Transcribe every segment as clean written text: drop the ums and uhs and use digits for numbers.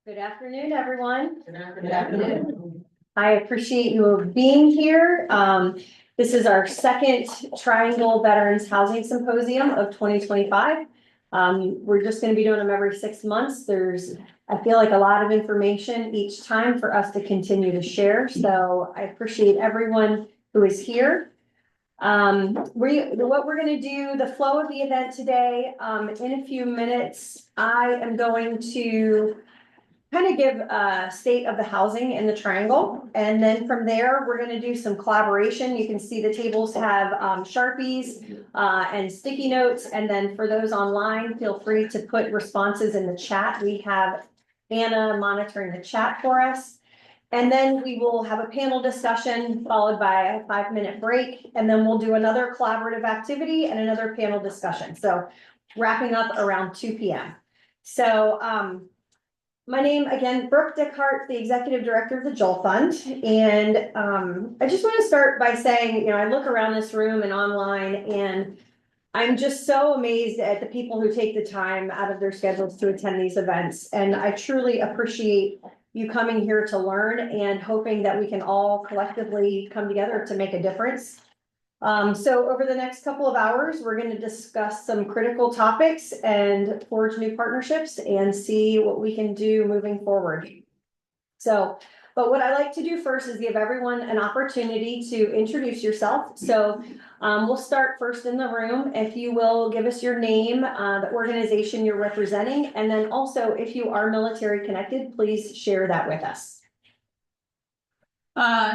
Good afternoon, everyone. Good afternoon. I appreciate you being here. This is our second Triangle Veterans Housing Symposium of 2025. We're just going to be doing them every 6 months. I feel like a lot of information each time for us to continue to share. So I appreciate everyone who is here. What we're going to do, the flow of the event today, in a few minutes, I am going to kind of give a state of the housing in the Triangle. And then from there, we're going to do some collaboration. You can see the tables have Sharpies and sticky notes. And then for those online, feel free to put responses in the chat. We have Anna monitoring the chat for us. And then we will have a panel discussion followed by a 5-minute break. And then we'll do another collaborative activity and another panel discussion. So wrapping up around 2 p.m. So, my name, again, Brooke Dickhart, the Executive Director of the Joel Fund. And I just want to start by saying, I look around this room and online, and I'm just so amazed at the people who take the time out of their schedules to attend these events. And I truly appreciate you coming here to learn and hoping that we can all collectively come together to make a difference. So over the next couple of hours, we're going to discuss some critical topics and forge new partnerships and see what we can do moving forward. But what I like to do first is give everyone an opportunity to introduce yourself. So we'll start first in the room. If you will give us your name, the organization you're representing, and then also if you are military connected, please share that with us.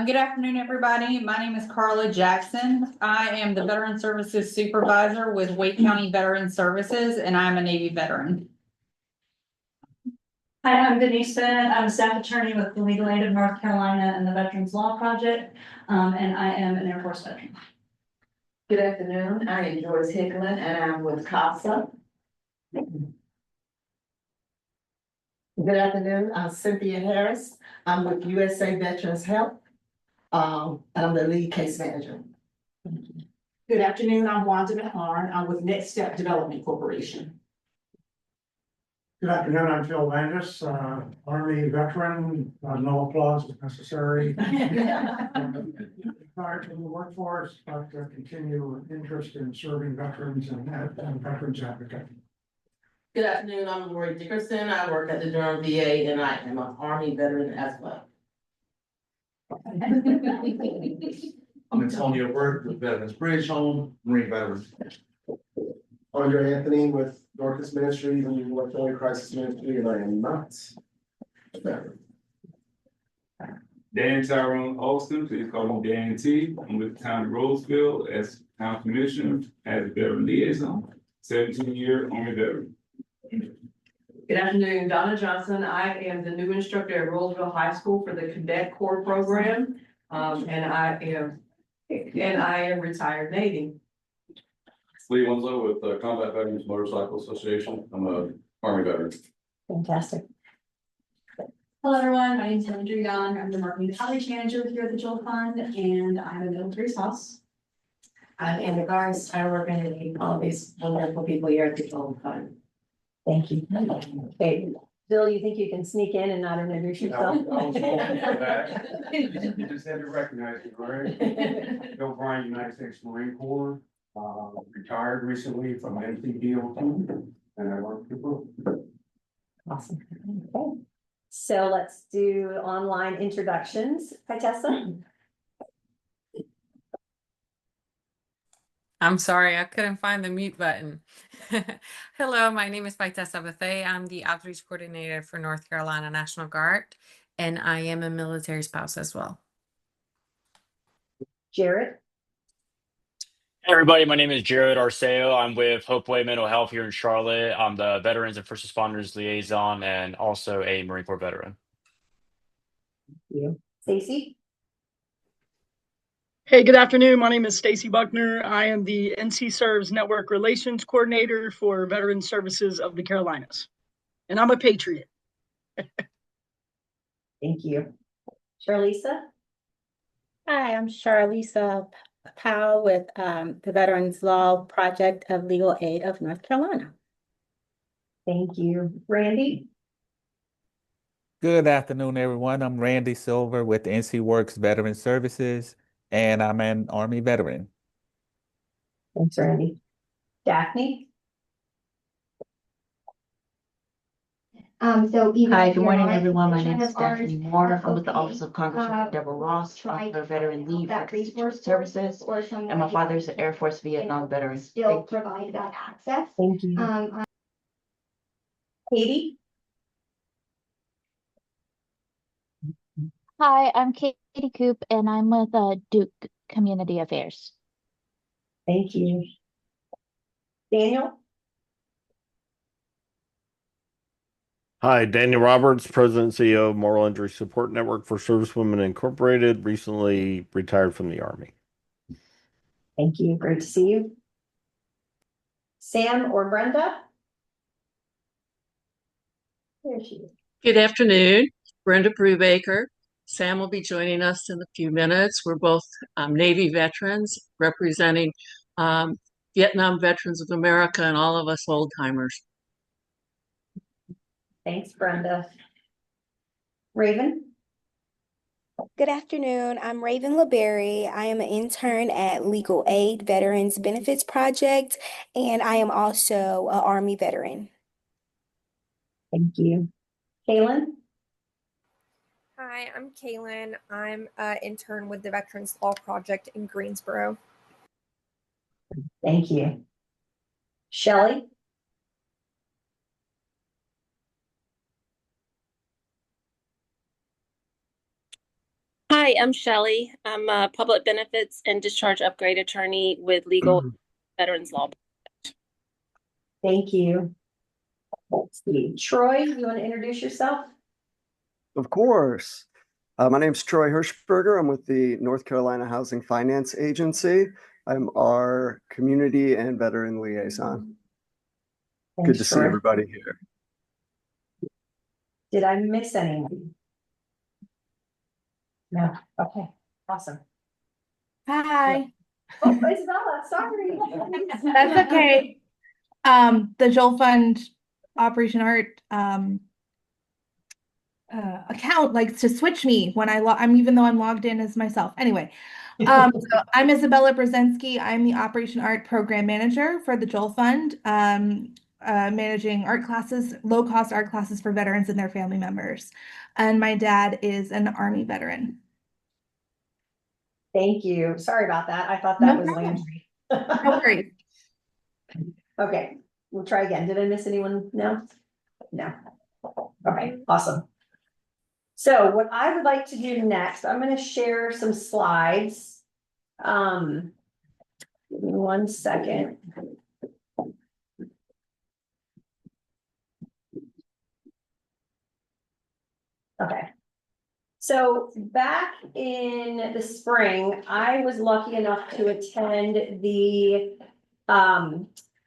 Good afternoon, everybody. My name is Karla Jackson. I am the Veteran Services Supervisor with Wake County Veteran Services, and I'm a Navy veteran. Hi, I'm Denise Bennett. I'm a staff attorney with the Legal Aid of North Carolina and the Veterans Law Project, and I am an Air Force veteran. Good afternoon. I am Joyce Hicklen, and I'm with CASA. Good afternoon. I'm Cynthia Harris. I'm with USA Veterans Health, and I'm the lead case manager. Good afternoon. I'm Wanda McLaurin. I'm with Next Step Development Corporation. Good afternoon, I'm Phil Landis, Army veteran, no applause if necessary. Retired from the workforce, but continue interest in serving veterans and veterans advocate. Good afternoon. I'm Lori Dickerson. I work at the Durham VA, and I am an Army veteran as well. I'm Antonio Burke with Veterans Bridge Home, Marine Veterans. Andre Anthony with Dorcas Ministries and North Carolina Crisis Ministry, and I am not a veteran. Dan Tyrone Austin, please call me Dan T. I'm with the Town of Roseville as Town Commissioner, as a Veteran Liaison, 17-year Army veteran. Good afternoon, Donna Johnson. I am the new instructor at Roseville High School for the Cadet Corps program. And I am retired Navy. Lee Winslow with the Combat Veterans Motorcycle Association. I'm a Army veteran. Fantastic. Hello, everyone. My name is Andrew Young. I'm the marketing outreach manager here at the Joel Fund, and I'm a military spouse. I'm Anna Garst. I work in all these wonderful people here at the Joel Fund. Thank you. Okay, Bill, you think you can sneak in and not introduce yourself? You just had to recognize it, right? Bill Bryan, United States Marine Corps, retired recently from NCDOT, and I work for Bill. Awesome. Okay. So let's do online introductions. Hi, Tessa. I'm sorry, I couldn't find the mute button. Hello, my name is Tessa Bethay. I'm the outreach coordinator for North Carolina National Guard, and I am a military spouse as well. Jared. Hey everybody, my name is Jared Arceo. I'm with Hopeway Mental Health here in Charlotte. I'm the Veterans and First Responders Liaison and also a Marine Corps veteran. Thank you. Stacey. Hey, good afternoon. My name is Stacey Buckner. I am the NC Serves Network Relations Coordinator for Veteran Services of the Carolinas. And I'm a patriot. Thank you. Charlisa. Hi, I'm Charlisa Powell with the Veterans Law Project of Legal Aid of North Carolina. Thank you. Randy. Good afternoon, everyone. I'm Randy Silver with NC Works Veteran Services, and I'm an Army veteran. Thanks, Randy. Daphne? Hi, good morning, everyone. My name is Stephanie Stephanie Moore. I'm with the Office of Congresswoman Deborah Ross, for Veteran Leave Services, and my father is an Air Force Vietnam veteran. Still provide that access. Thank you. Katie? Hi, I'm Katie Coop and I'm with Duke Community Affairs. Thank you. Daniel? Hi, Daniel Roberts, President and CEO of Moral Injury Support Network for Servicewomen Incorporated, recently retired from the Army. Thank you. Great to see you. Sam or Brenda? There she is. Good afternoon, Brenda Brubaker. Sam will be joining us in a few minutes. We're both Navy veterans representing Vietnam Veterans of America and all of us old timers. Thanks, Brenda. Raven? Good afternoon. I'm Raven LeBerry. I am an intern at Legal Aid Veterans Benefits Project, and I am also an Army veteran. Thank you. Kaylin? Hi, I'm Kaylin. I'm an intern with the Veterans Law Project in Greensboro. Thank you. Shelley? Hi, I'm Shelley. I'm a public benefits and discharge upgrade attorney with Legal Veterans Law. Thank you. Let's see. Troy, you want to introduce yourself? Of course. My name's Troy Hirschberger. I'm with the North Carolina Housing Finance Agency. I'm our community and veteran liaison. Thanks, Good to see Troy. everybody here. Did I miss anyone? No. Okay. Awesome. Hi. Oh, Isabella, sorry. That's okay. The Joel Fund Operation Art account likes to switch me when I'm even though I'm logged in as myself. Anyway, so I'm Isabella Brzezinski. I'm the Operation Art Program Manager for the Joel Fund, managing art classes, low-cost art classes for veterans and their family members. And my dad is an Army veteran. Thank you. Sorry about that. I thought that was Landry. No worries. Okay, we'll try again. Did I miss anyone? No? No. Okay, awesome. So what I would like to do next, I'm going to share some slides. Give me 1 second. Okay. So back in the spring, I was lucky enough to attend the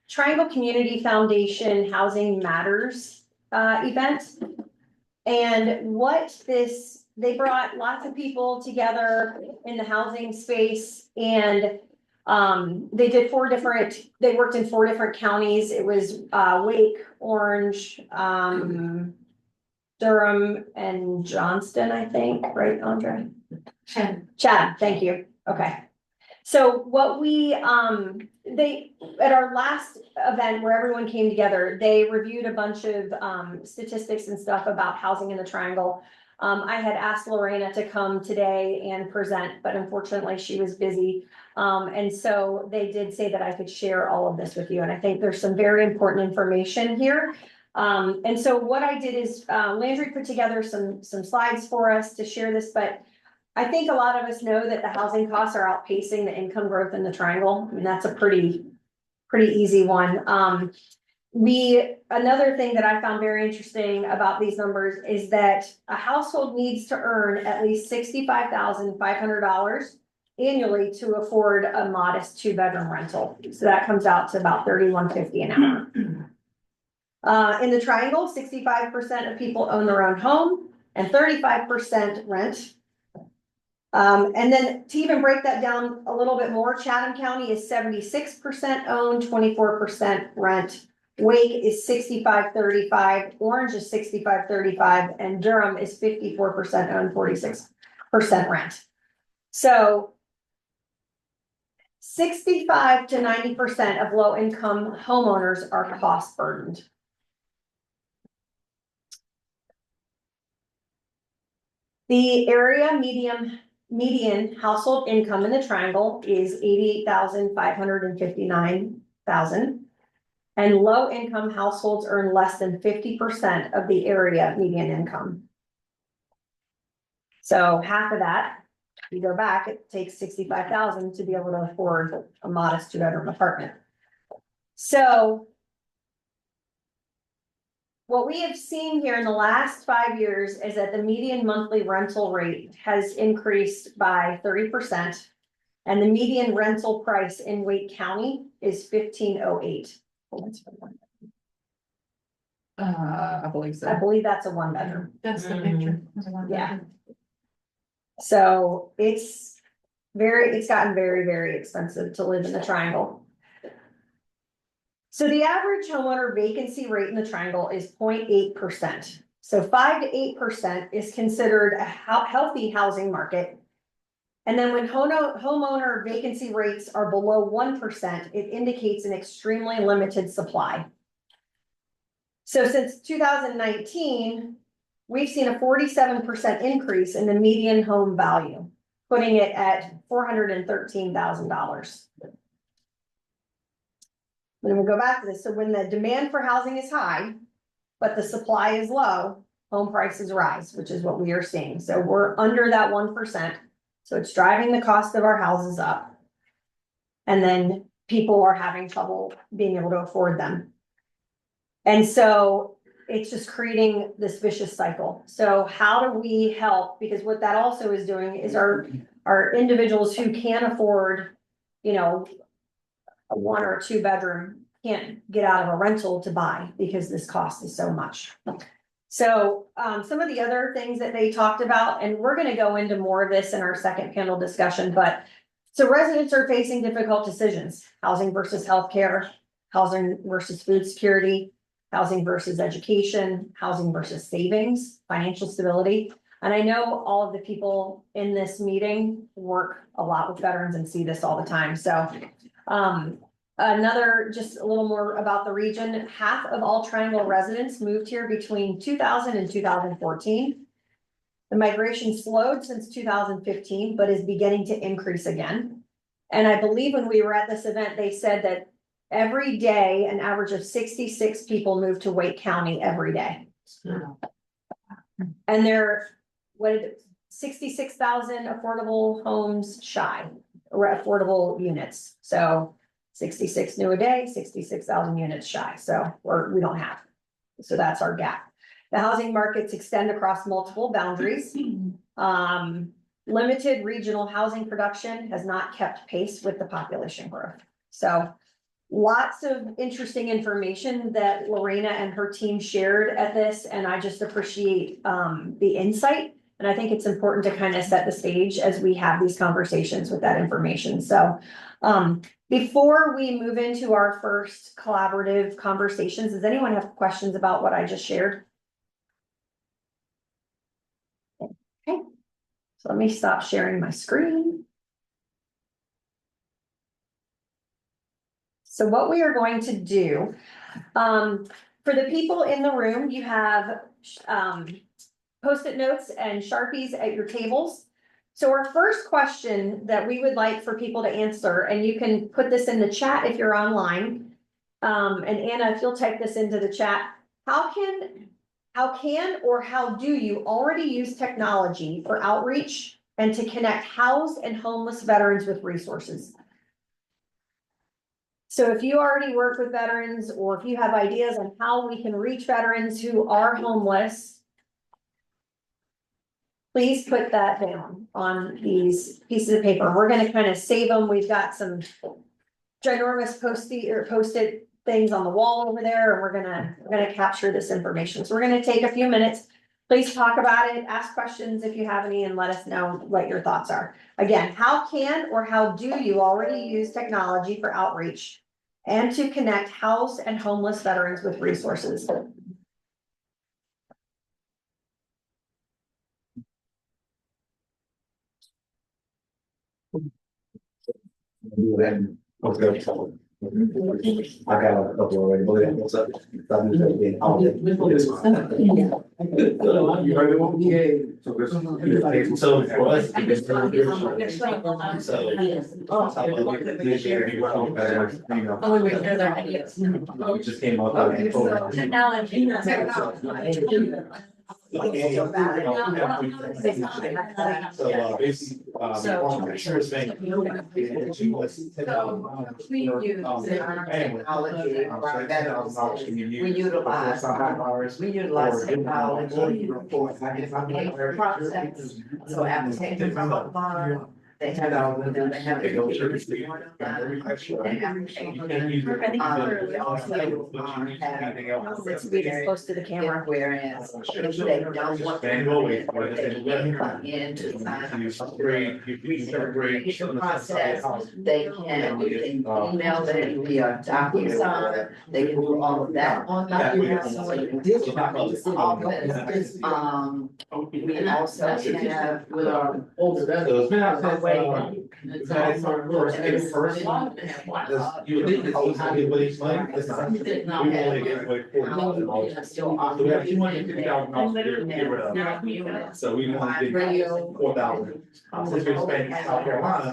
Triangle Community Foundation Housing Matters event. And they brought lots of people together in the housing space, and they worked in 4 different counties. It was Wake, Orange, Durham, and Johnston, I think, right, Andre? Chad, thank you. Okay. So what at our last event where everyone came together, they reviewed a bunch of statistics and stuff about housing in the Triangle. I had asked Lorena to come today and present, but unfortunately she was busy. And so they did say that I could share all of this with you. And I think there's some very important information here. And so what I did is Landry put together some slides for us to share this, but I think a lot of us know that the housing costs are outpacing the income growth in the Triangle. I mean, that's a pretty easy one. Another thing that I found very interesting about these numbers is that a household needs to earn at least $65,500 annually to afford a modest 2-bedroom rental. So that comes out to about $31.50 an hour. In the Triangle, 65% of people own their own home and 35% rent. And then to even break that down a little bit more, Chatham County is 76% owned, 24% rent. Wake is 65-35, Orange is 65-35, and Durham is 54% owned, 46% rent. So 65 to 90% of low income homeowners are cost burdened. The area median household income in the triangle is 88,559,000. And low income households earn less than 50% of the area median income. So half of that, you go back, it takes 65,000 to be able to afford a modest 2-bedroom apartment. So what we have seen here in the last 5 years is that the median monthly rental rate has increased by 30%. And the median rental price in Wake County is $1,508. I believe so. I believe that's a 1-bedroom. That's the picture. Yeah. So it's gotten very, very expensive to live in the triangle. So the average homeowner vacancy rate in the triangle is 0.8%. So 5 to 8% is considered a healthy housing market. And then when homeowner vacancy rates are below 1%, it indicates an extremely limited supply. So since 2019, we've seen a 47% increase in the median home value, putting it at $413,000. When we go back to this, so when the demand for housing is high, but the supply is low, home prices rise, which is what we are seeing. So we're under that 1%. So it's driving the cost of our houses up. And then people are having trouble being able to afford them. And so it's just creating this vicious cycle. So how do we help? Because what that also is doing is our individuals who can afford, a 1 or 2 bedroom can't get out of a rental to buy because this cost is so much. So some of the other things that they talked about, and we're going to go into more of this in our second panel discussion, but so residents are facing difficult decisions: housing versus healthcare, housing versus food security, housing versus education, housing versus savings, financial stability. And I know all of the people in this meeting work a lot with veterans and see this all the time. So another, just a little more about the region. Half of all Triangle residents moved here between 2000 and 2014. The migration slowed since 2015, but is beginning to increase again. And I believe when we were at this event, they said that every day, an average of 66 people move to Wake County every day. And they're, 66,000 affordable homes shy, or affordable units. So 66 new a day, 66,000 units shy. So we don't have. So that's our gap. The housing markets extend across multiple boundaries. Limited regional housing production has not kept pace with the population growth. So lots of interesting information that Lorena and her team shared at this, and I just appreciate the insight. And I think it's important to kind of set the stage as we have these conversations with that information. So before we move into our first collaborative conversations, does anyone have questions about what I just shared? Okay, so let me stop sharing my screen. So what we are going to do, for the people in the room, you have Post-it notes and Sharpies at your tables. So our first question that we would like for people to answer, and you can put this in the chat if you're online, and Anna, if you'll type this into the chat, how can or how do you already use technology for outreach and to connect housed and homeless veterans with resources? So if you already work with veterans, or if you have ideas on how we can reach veterans who are homeless, please put that down on these pieces of paper. We're going to kind of save them. We've got some ginormous post-it things on the wall over there, and we're gonna capture this information. So we're going to take a few minutes. Please talk about it, ask questions if you have any, and let us know what your thoughts are. Again, how can or how do you already use technology for outreach and to connect housed and homeless veterans with resources. I got a couple already, but what's up? You heard it one? Yeah. So for us, it's we just came up with Technology. So basically, insurance bank. We use we utilize technology. Process. So applications are online. They have to go to the It's really close to the camera. Whereas if they don't want to come in to sign registration process, they can email them via DocuSign. They can do all of that online. We also have so we only did 4,000. Since we're spending South Carolina,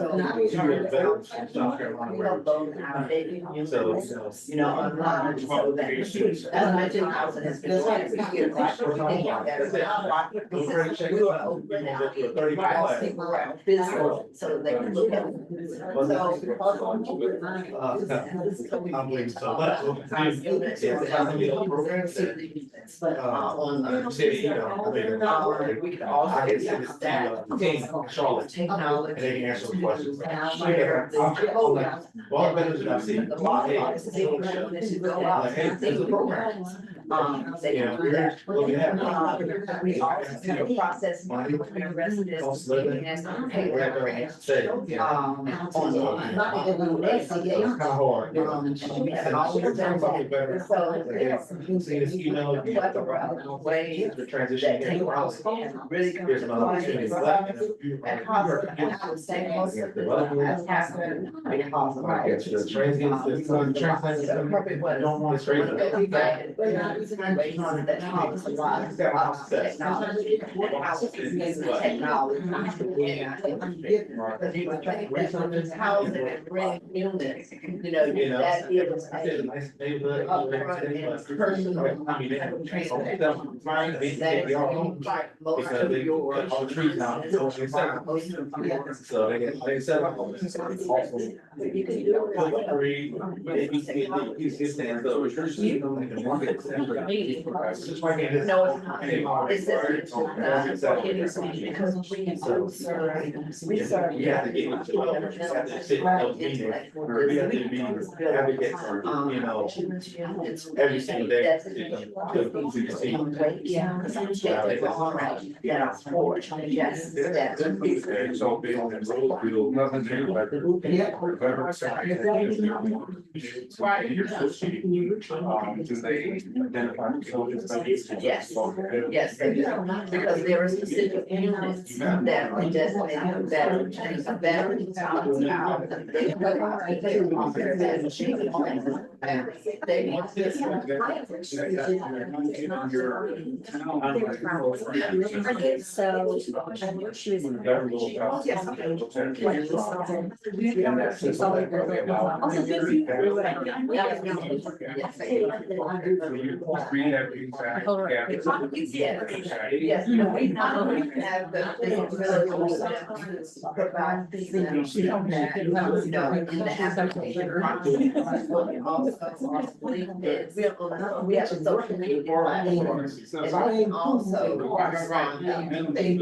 South Carolina. So, you know, online, so that that's 10,000 has been. So they can look at. We can also use that technology. And they can answer questions. Share the Well, better than I've seen. They can do that. We also have a process money when residents and pay their grants. Online. Kind of hard. We haven't always done that. So this email, ways the transition. really Here's another opportunity. and I would say most of the time has happened because of our. Don't want to That talks a lot about technology. Housing and rent units, you know, that is a nice neighborhood. personal. Most of your. All the trees now. So they set up. You can do it. No, it's not. It's just because we serve. Yeah. Every single day. Yes. Yes, yes, they do, because there are specific units that are designated for veterans, and a veteran comes out. So she was in there. Yes, we not only have the ability to provide these, in the application process, but we also we have a social media platform, and then also they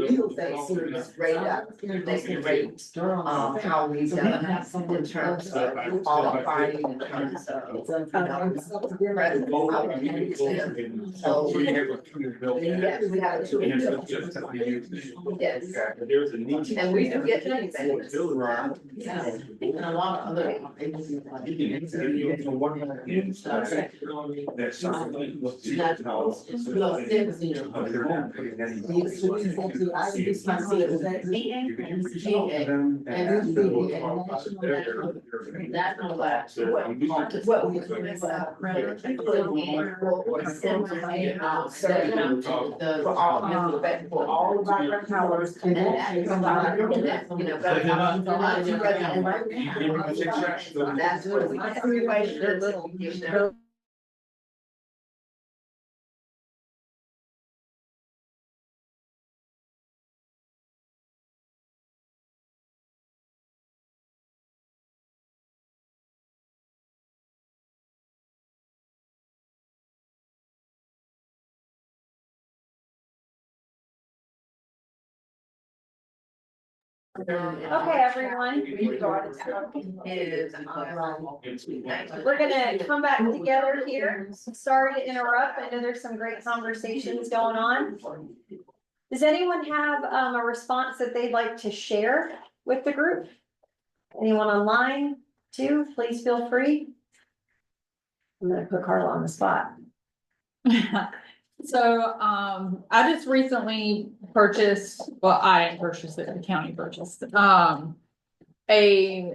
radar, they can rate how we've done in terms of qualifying, in terms of president opportunity. So, you have a two built. yes, we have a two. And it's just to be used. Yes. But there's a need. And we do get many benefits. Right. And a lot of other agencies. That's something. That's not what we do is or send money out for all of our powers and that is about you know, that's what we everybody. Okay, everyone. We're gonna come back together here. Sorry to interrupt. I know there's some great conversations going on. Does anyone have a response that they'd like to share with the group? Anyone online too? Please feel free. I'm gonna put Karla on the spot. So, I just recently purchased, well, I didn't purchase it, the county purchased, a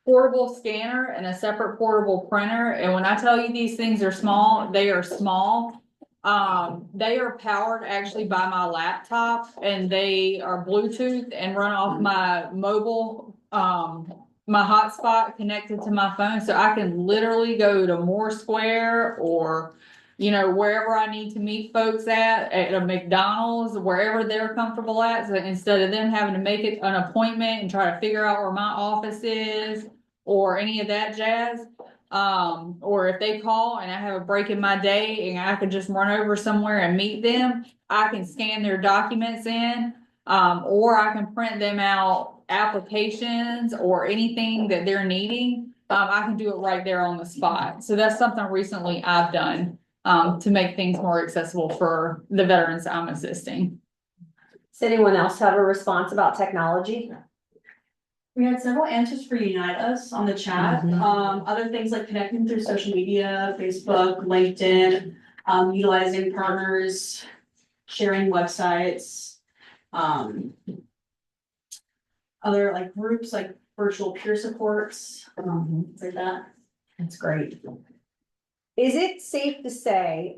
portable scanner and a separate portable printer. And when I tell you these things are small, they are small. They are powered actually by my laptop and they are Bluetooth and run off my mobile, my hotspot connected to my phone. So I can literally go to Moore Square or wherever I need to meet folks at a McDonald's, wherever they're comfortable at. So instead of them having to make it an appointment and try to figure out where my office is or any of that jazz. Or if they call and I have a break in my day and I can just run over somewhere and meet them, I can scan their documents in, or I can print them out applications or anything that they're needing. I can do it right there on the spot. So that's something recently I've done. To make things more accessible for the veterans I'm assisting. Does anyone else have a response about technology? We had several answers for Unite Us on the chat. Other things like connecting through social media, Facebook, LinkedIn, utilizing partners, sharing websites, other like groups like virtual peer supports, things like that. That's great. Is it safe to say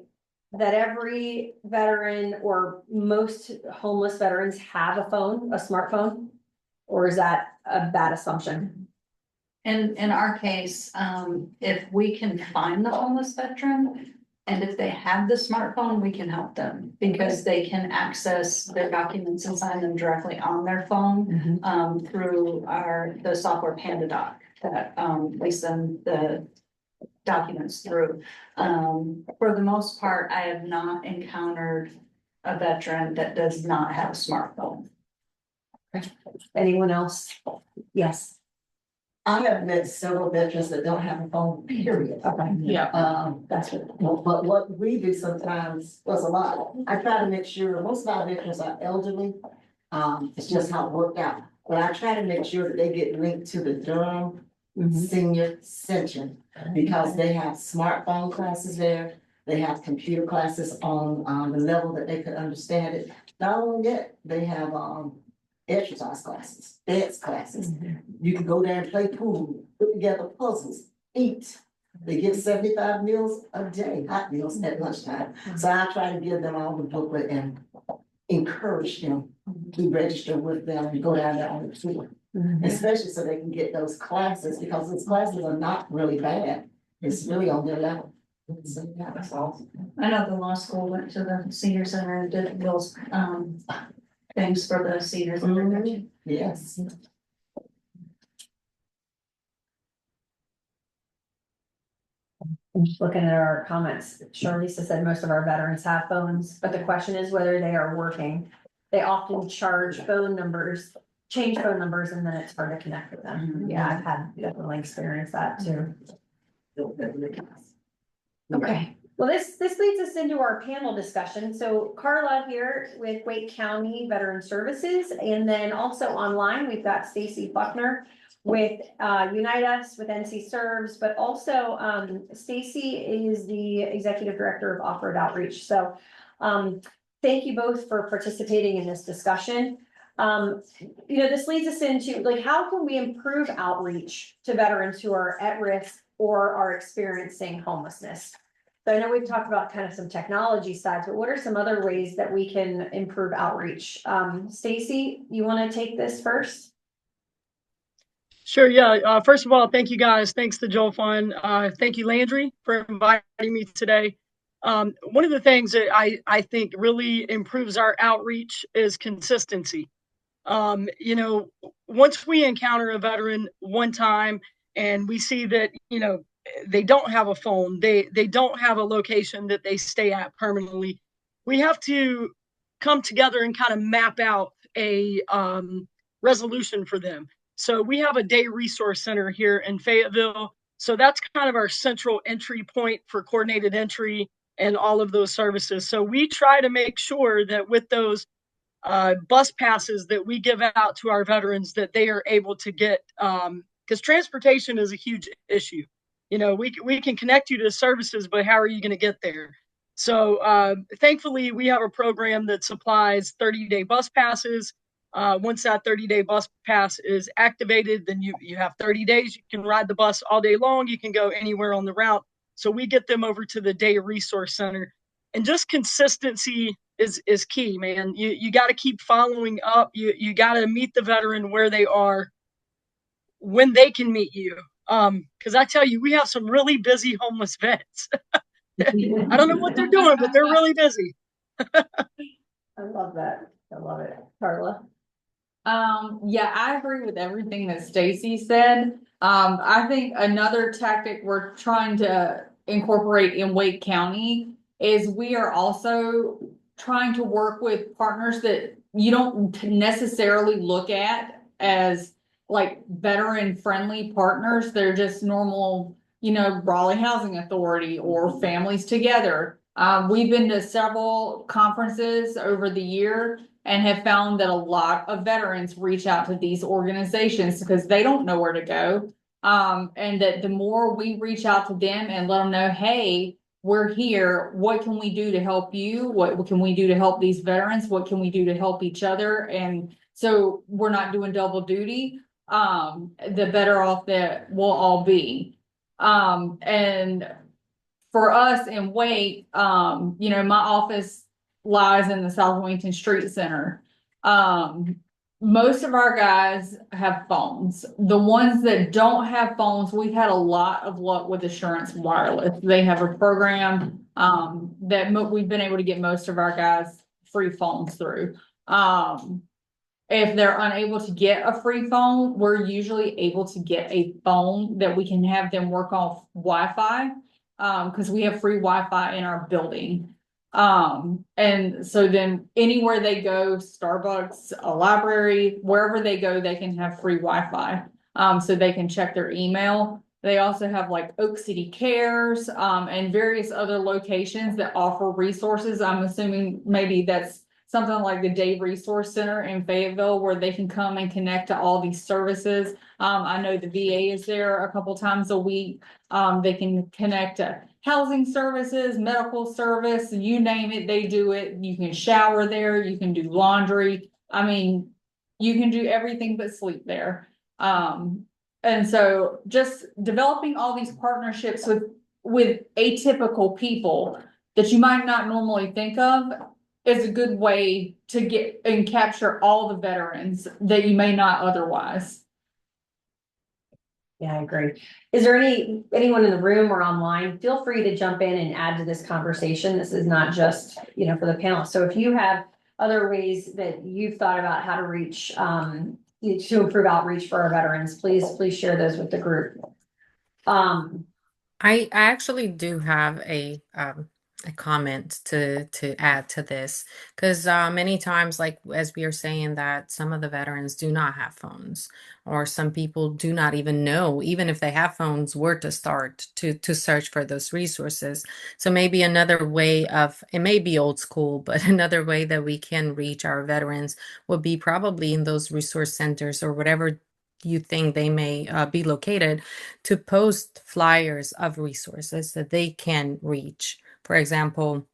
that every veteran or most homeless veterans have a phone, a smartphone? Or is that a bad assumption? In our case, if we can find the homeless veteran and if they have the smartphone, we can help them because they can access their documents and sign them directly on their phone through the software PandaDoc that we send the documents through. For the most part, I have not encountered a veteran that does not have a smartphone. Anyone else? Yes. I have met several veterans that don't have a phone, period. Okay. Yeah. That's it. But what we do sometimes was a lot. I try to make sure, most of our veterans are elderly. It's just how it worked out. But I try to make sure that they get linked to the Durham Senior Center because they have smartphone classes there. They have computer classes on the level that they could understand it. Not only that, they have exercise classes, dance classes. You can go there and play pool, put together puzzles, eat. They get 75 meals a day, hot meals at lunchtime. So I try to give them all the booklet and encourage them to register with them and go down there on the tour. Especially so they can get those classes because those classes are not really bad. It's really on their level. So yeah, that's awesome. I know the law school went to the senior center and did those things for the seniors. Yes. I'm just looking at our comments. Charlisa said most of our veterans have phones, but the question is whether they are working. They often charge phone numbers, change phone numbers, and then it's hard to connect with them. Yeah, I've had definitely experienced that too. Okay, Well, this leads us into our panel discussion. So Karla here with Wake County Veteran Services, and then also online, we've got Stacey Buckner with Unite Us with NC Serves, but also Stacey is the Executive Director of Off-Road Outreach. So thank you both for participating in this discussion. This leads us into like, how can we improve outreach to veterans who are at risk or are experiencing homelessness? So I know we've talked about kind of some technology sides, but what are some other ways that we can improve outreach? Stacey, you want to take this first? Sure, yeah. First of all, thank you guys. Thanks to Joel Fund. Thank you, Landry, for inviting me today. One of the things that I think really improves our outreach is consistency. Once we encounter a veteran one time and we see that, they don't have a phone, they don't have a location that they stay at permanently, we have to come together and kind of map out a resolution for them. So we have a day resource center here in Fayetteville. So that's kind of our central entry point for coordinated entry and all of those services. So we try to make sure that with those bus passes that we give out to our veterans, that they are able to get, because transportation is a huge issue. We can connect you to services, but how are you going to get there? So thankfully, we have a program that supplies 30-day bus passes. Once that 30-day bus pass is activated, then you have 30 days. You can ride the bus all day long. You can go anywhere on the route. So we get them over to the day resource center. And just consistency is key, man. You got to keep following up. You got to meet the veteran where they are when they can meet you. Because I tell you, we have some really busy homeless vets. I don't know what they're doing, but they're really busy. I love that. I love it. Karla? Yeah, I agree with everything that Stacey said. I think another tactic we're trying to incorporate in Wake County is we are also trying to work with partners that you don't necessarily look at as like veteran friendly partners. They're just normal, Raleigh Housing Authority or Families Together. We've been to several conferences over the year and have found that a lot of veterans reach out to these organizations because they don't know where to go. And that the more we reach out to them and let them know, hey, we're here. What can we do to help you? What can we do to help these veterans? What can we do to help each other? And so we're not doing double duty. The better off that we'll all be. And for us in Wake, my office lies in the South Wilmington Street Center. Most of our guys have phones. The ones that don't have phones, we've had a lot of luck with Assurance Wireless. They have a program that we've been able to get most of our guys free phones through. If they're unable to get a free phone, we're usually able to get a phone that we can have them work off Wi-Fi, because we have free Wi-Fi in our building. And so then anywhere they go, Starbucks, a library, wherever they go, they can have free Wi-Fi. So they can check their email. They also have like Oak City Cares, and various other locations that offer resources. I'm assuming maybe that's something like the Day Resource Center in Fayetteville, where they can come and connect to all these services. I know the VA is there a couple times a week. They can connect to housing services, medical service, you name it, they do it. You can shower there, you can do laundry. I mean, you can do everything but sleep there. And so just developing all these partnerships with atypical people that you might not normally think of is a good way to get and capture all the veterans that you may not otherwise. Yeah, I agree. Is there anyone in the room or online? Feel free to jump in and add to this conversation. This is not just, for the panel. So if you have other ways that you've thought about how to reach, to improve outreach for our veterans, please share those with the group. I actually do have a a comment to add to this, because many times, like as we are saying, that some of the veterans do not have phones, or some people do not even know, even if they have phones, where to start to search for those resources. So maybe another way of, it may be old school, but another way that we can reach our veterans would be probably in those resource centers or whatever you think they may be located, to post flyers of resources that they can reach. For example,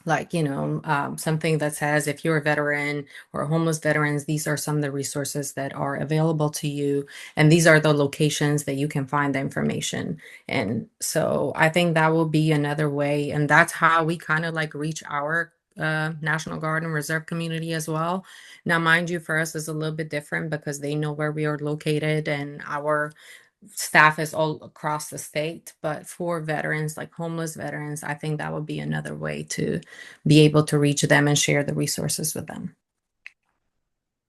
like, something that says, if you're a veteran or homeless veterans, these are some of the resources that are available to you. And these are the locations that you can find the information. And so I think that will be another way. And that's how we kind of like reach our National Guard and Reserve community as well. Now, mind you, for us is a little bit different because they know where we are located and our staff is all across the state. But for veterans, like homeless veterans, I think that would be another way to be able to reach them and share the resources with them.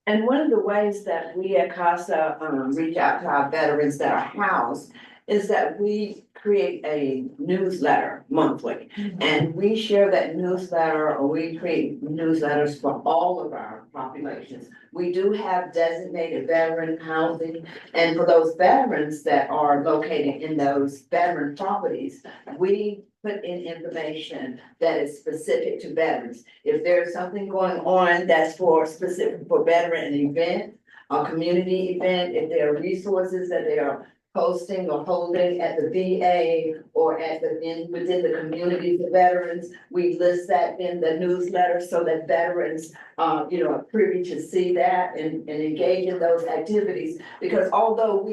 And one of the ways that we at CASA reach out to our veterans that are housed is that we create a newsletter monthly. And we share that newsletter, or we create newsletters for all of our populations. We do have designated veteran housing, and for those veterans that are located in those veteran properties, we put in information that is specific to veterans. If there's something going on that's specific for veteran, an event, a community event, if there are resources that they are posting or holding at the VA or within the communities of veterans, we list that in the newsletter so that veterans are privy to see that and engage in those activities. Because although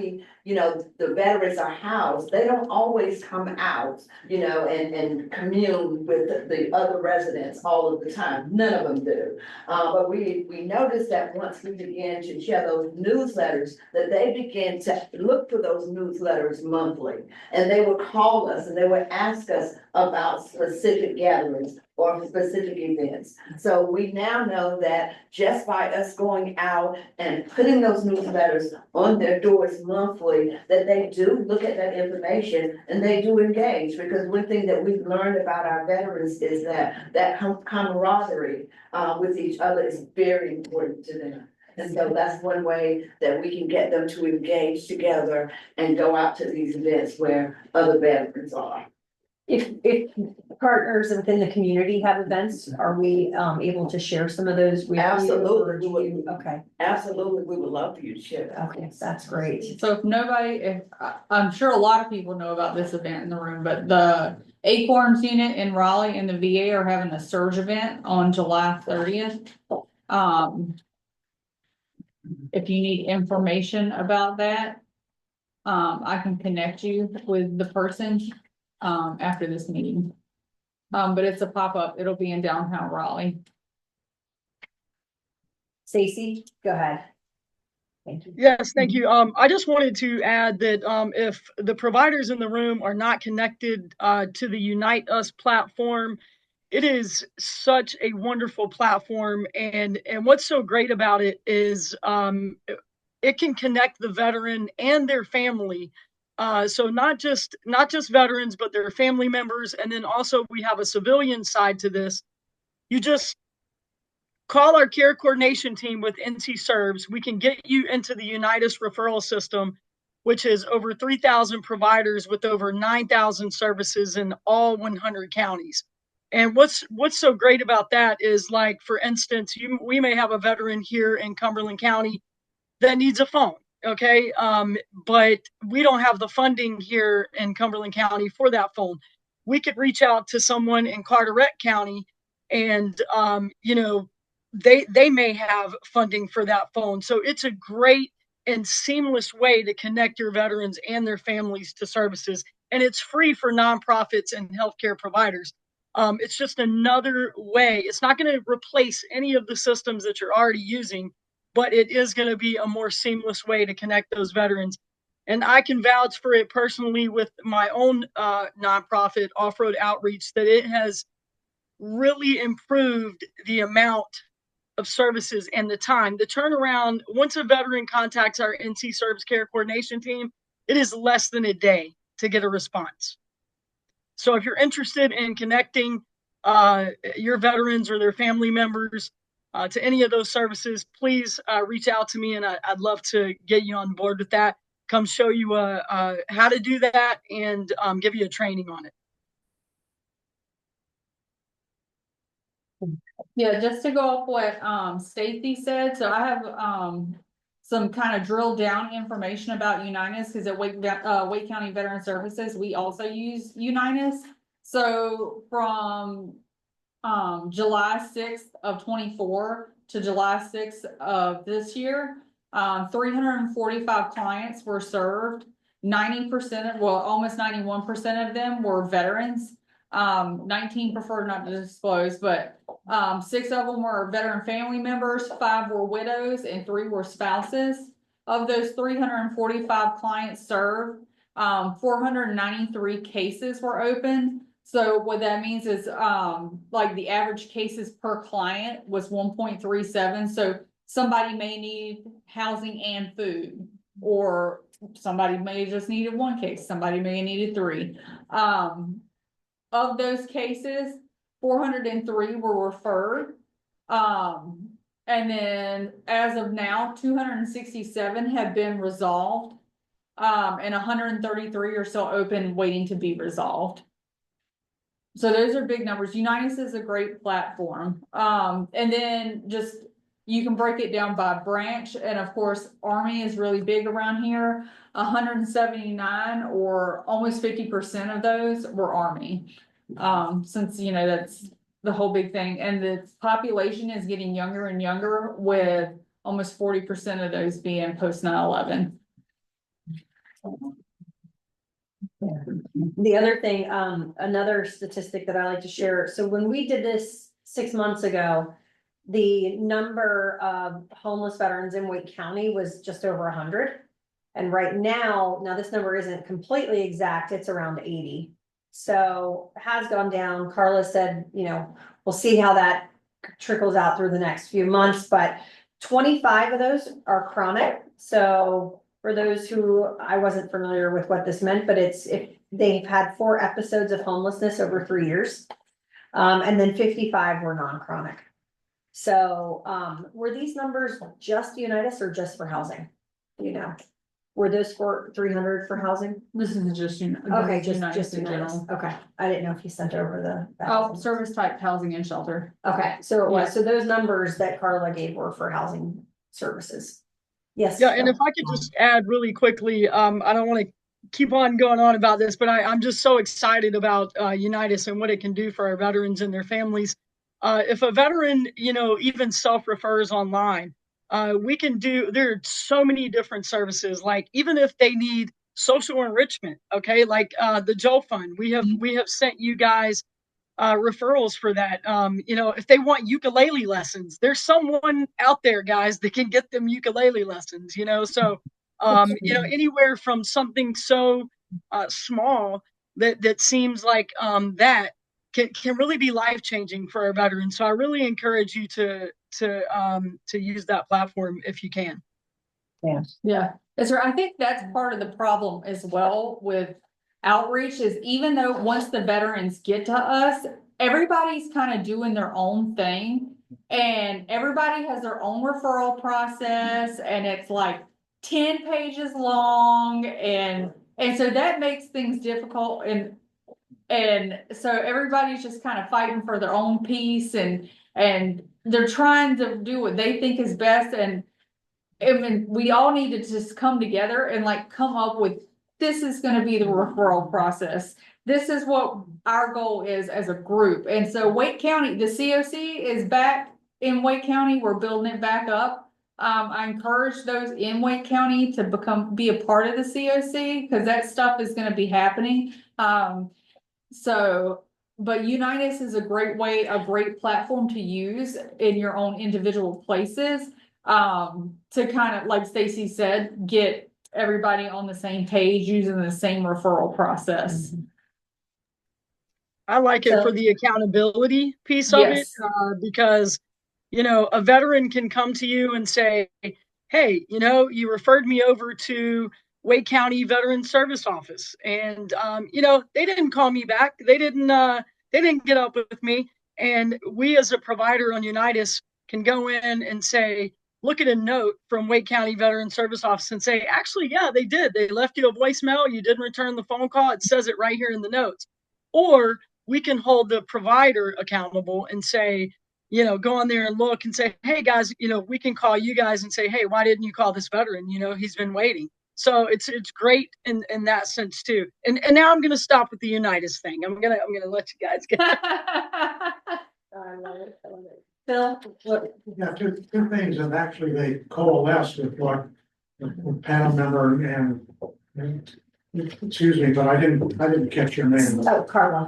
the veterans are housed, they don't always come out, and commune with the other residents all of the time. None of them do. But we noticed that once we began to share those newsletters, that they began to look for those newsletters monthly. And they would call us and they would ask us about specific gatherings or specific events. So we now know that just by us going out and putting those newsletters on their doors monthly, that they do look at that information and they do engage. Because one thing that we've learned about our veterans is that camaraderie with each other is very important to them. And so that's one way that we can get them to engage together and go out to these events where other veterans are. If partners within the community have events, are we able to share some of those with you? Absolutely. Okay. Absolutely, we would love for you to share that. Okay, that's great. So I'm sure a lot of people know about this event in the room, but the Acorns unit in Raleigh and the VA are having a surge event on July 30th. If you need information about that, I can connect you with the person after this meeting. But it's a pop-up. It'll be in downtown Raleigh. Stacey, go ahead. Thank you. Yes, thank you. I just wanted to add that if the providers in the room are not connected to the Unite Us platform, it is such a wonderful platform. And what's so great about it is it can connect the veteran and their family. So not just veterans, but their family members. And then also we have a civilian side to this. You just call our care coordination team with NC Serves. We can get you into the Unite Us referral system, which is over 3,000 providers with over 9,000 services in all 100 counties. And what's so great about that is, like, for instance, we may have a veteran here in Cumberland County that needs a phone. Okay. But we don't have the funding here in Cumberland County for that phone. We could reach out to someone in Carteret County and, they may have funding for that phone. So it's a great and seamless way to connect your veterans and their families to services. And it's free for nonprofits and healthcare providers. It's just another way. It's not going to replace any of the systems that you're already using, but it is going to be a more seamless way to connect those veterans. And I can vouch for it personally with my own nonprofit, Off-Road Outreach, that it has really improved the amount of services and the time. The turnaround, once a veteran contacts our NC Serves Care Coordination team, it is less than a day to get a response. So if you're interested in connecting your veterans or their family members to any of those services, please reach out to me, and I'd love to get you on board with that. Come show you how to do that and give you a training on it. Yeah, just to go off what Stacey said, so I have some kind of drilled down information about Unitas, because at Wake County Veteran Services, we also use Unitas. So from July 6th of 24 to July 6th of this year, 345 clients were served. 90% of, well, almost 91% of them were veterans. 19 preferred not to disclose, but 6 of them were veteran family members, 5 were widows, and 3 were spouses. Of those 345 clients served, 493 cases were opened. So what that means is like the average cases per client was 1.37. So somebody may need housing and food, or somebody may have just needed 1 case, somebody may have needed 3. Of those cases, 403 were referred. And then as of now, 267 have been resolved. And 133 are still open waiting to be resolved. So those are big numbers. Unitas is a great platform. And then just, you can break it down by branch. And of course, Army is really big around here. 179 or almost 50% of those were Army. Since, you know, that's the whole big thing. And the population is getting younger and younger, with almost 40% of those being post 9/11. The other thing, another statistic that I like to share. So when we did this 6 months ago, the number of homeless veterans in Wake County was just over 100. And right now this number isn't completely exact, it's around 80. So it has gone down. Karla said, you know, we'll see how that trickles out through the next few months, but 25 of those are chronic. So for those who, I wasn't familiar with what this meant, but it's if they've had 4 episodes of homelessness over 3 years. And then 55 were non-chronic. So were these numbers just Unitas or just for housing? You know, were those 300 for housing? This is just Okay, just Unitas in Unitas. general. Okay, I didn't know if you sent over the. Oh, service type housing and shelter. Okay, so it was, Yeah. so those numbers that Karla gave were for housing services. Yes. Yeah, and if I could just add really quickly, I don't want to keep on going on about this, but I'm just so excited about Unitas and what it can do for our veterans and their families. If a veteran, you know, even self-refers online, we can do, there are so many different services, like even if they need social enrichment, okay, like the Joel Fund, we have sent you guys referrals for that. You know, if they want ukulele lessons, there's someone out there, guys, that can get them ukulele lessons, you know. So you know, anywhere from something so small that seems like that can really be life-changing for our veterans. So I really encourage you to use that platform if you can. Yeah, that's right. I think that's part of the problem as well with outreach, is even though once the veterans get to us, everybody's kind of doing their own thing, and everybody has their own referral process, and it's like 10 pages long, and so that makes things difficult, and so everybody's just kind of fighting for their own piece, and they're trying to do what they think is best, and I mean, we all need to just come together and like come up with, this is going to be the referral process. This is what our goal is as a group. And so Wake County, the COC is back in Wake County. We're building it back up. I encourage those in Wake County to be a part of the COC, because that stuff is going to be happening. But Unitas is a great way, a great platform to use in your own individual places. To kind of, like Stacey said, get everybody on the same page using the same referral process. I like it for the accountability piece of it, because, you know, a veteran can come to you and say, hey, you know, you referred me over to Wake County Veteran Service Office, and, you know, they didn't call me back. They didn't They didn't get up with me. And we as a provider on Unitas can go in and say, look at a note from Wake County Veteran Service Office and say, actually, yeah, they did. They left you a voicemail. You didn't return the phone call. It says it right here in the notes. Or we can hold the provider accountable and say, go on there and look and say, hey guys, we can call you guys and say, hey, why didn't you call this veteran? He's been waiting. So it's great in that sense too. And now I'm gonna stop with the Unitas thing. I'm gonna let you guys get I love it. I love it. Phil, what? Yeah, two things, and actually they coalesce with what the panel member and excuse me, but I didn't catch your name. Oh, Karla.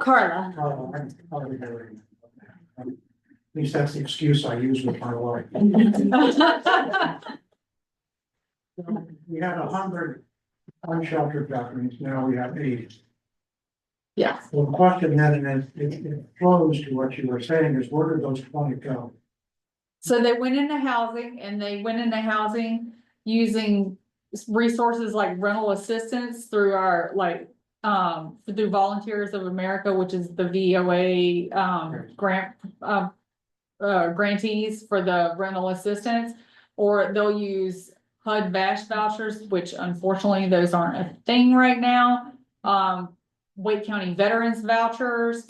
At least that's the excuse I use with my wife. We had 100 unsheltered veterans, now we have 80. Yeah. Well, the question then, and it flows to what you were saying, is where did those 20 go? So they went into housing, and they went into housing using resources like rental assistance through our through Volunteers of America, which is the VOA grant grantees for the rental assistance, or they'll use HUD VASH vouchers, which unfortunately those aren't a thing right now. Wake County Veterans vouchers.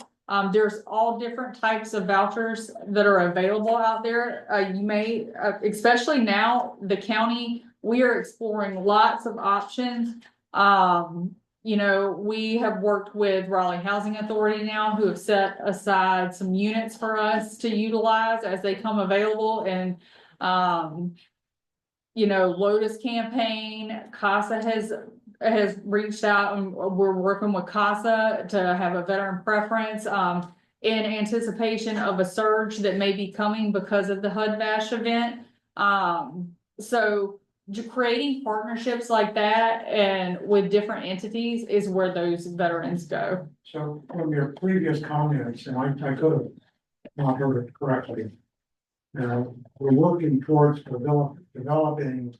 There's all different types of vouchers that are available out there. You may, especially now, the county, we are exploring lots of options. We have worked with Raleigh Housing Authority now, who have set aside some units for us to utilize as they come available. And, Lotus campaign, CASA has reached out, and we're working with CASA to have a veteran preference in anticipation of a surge that may be coming because of the HUD VASH event. So creating partnerships like that and with different entities is where those veterans go. So from your previous comments, and I could have not heard it correctly, we're working towards developing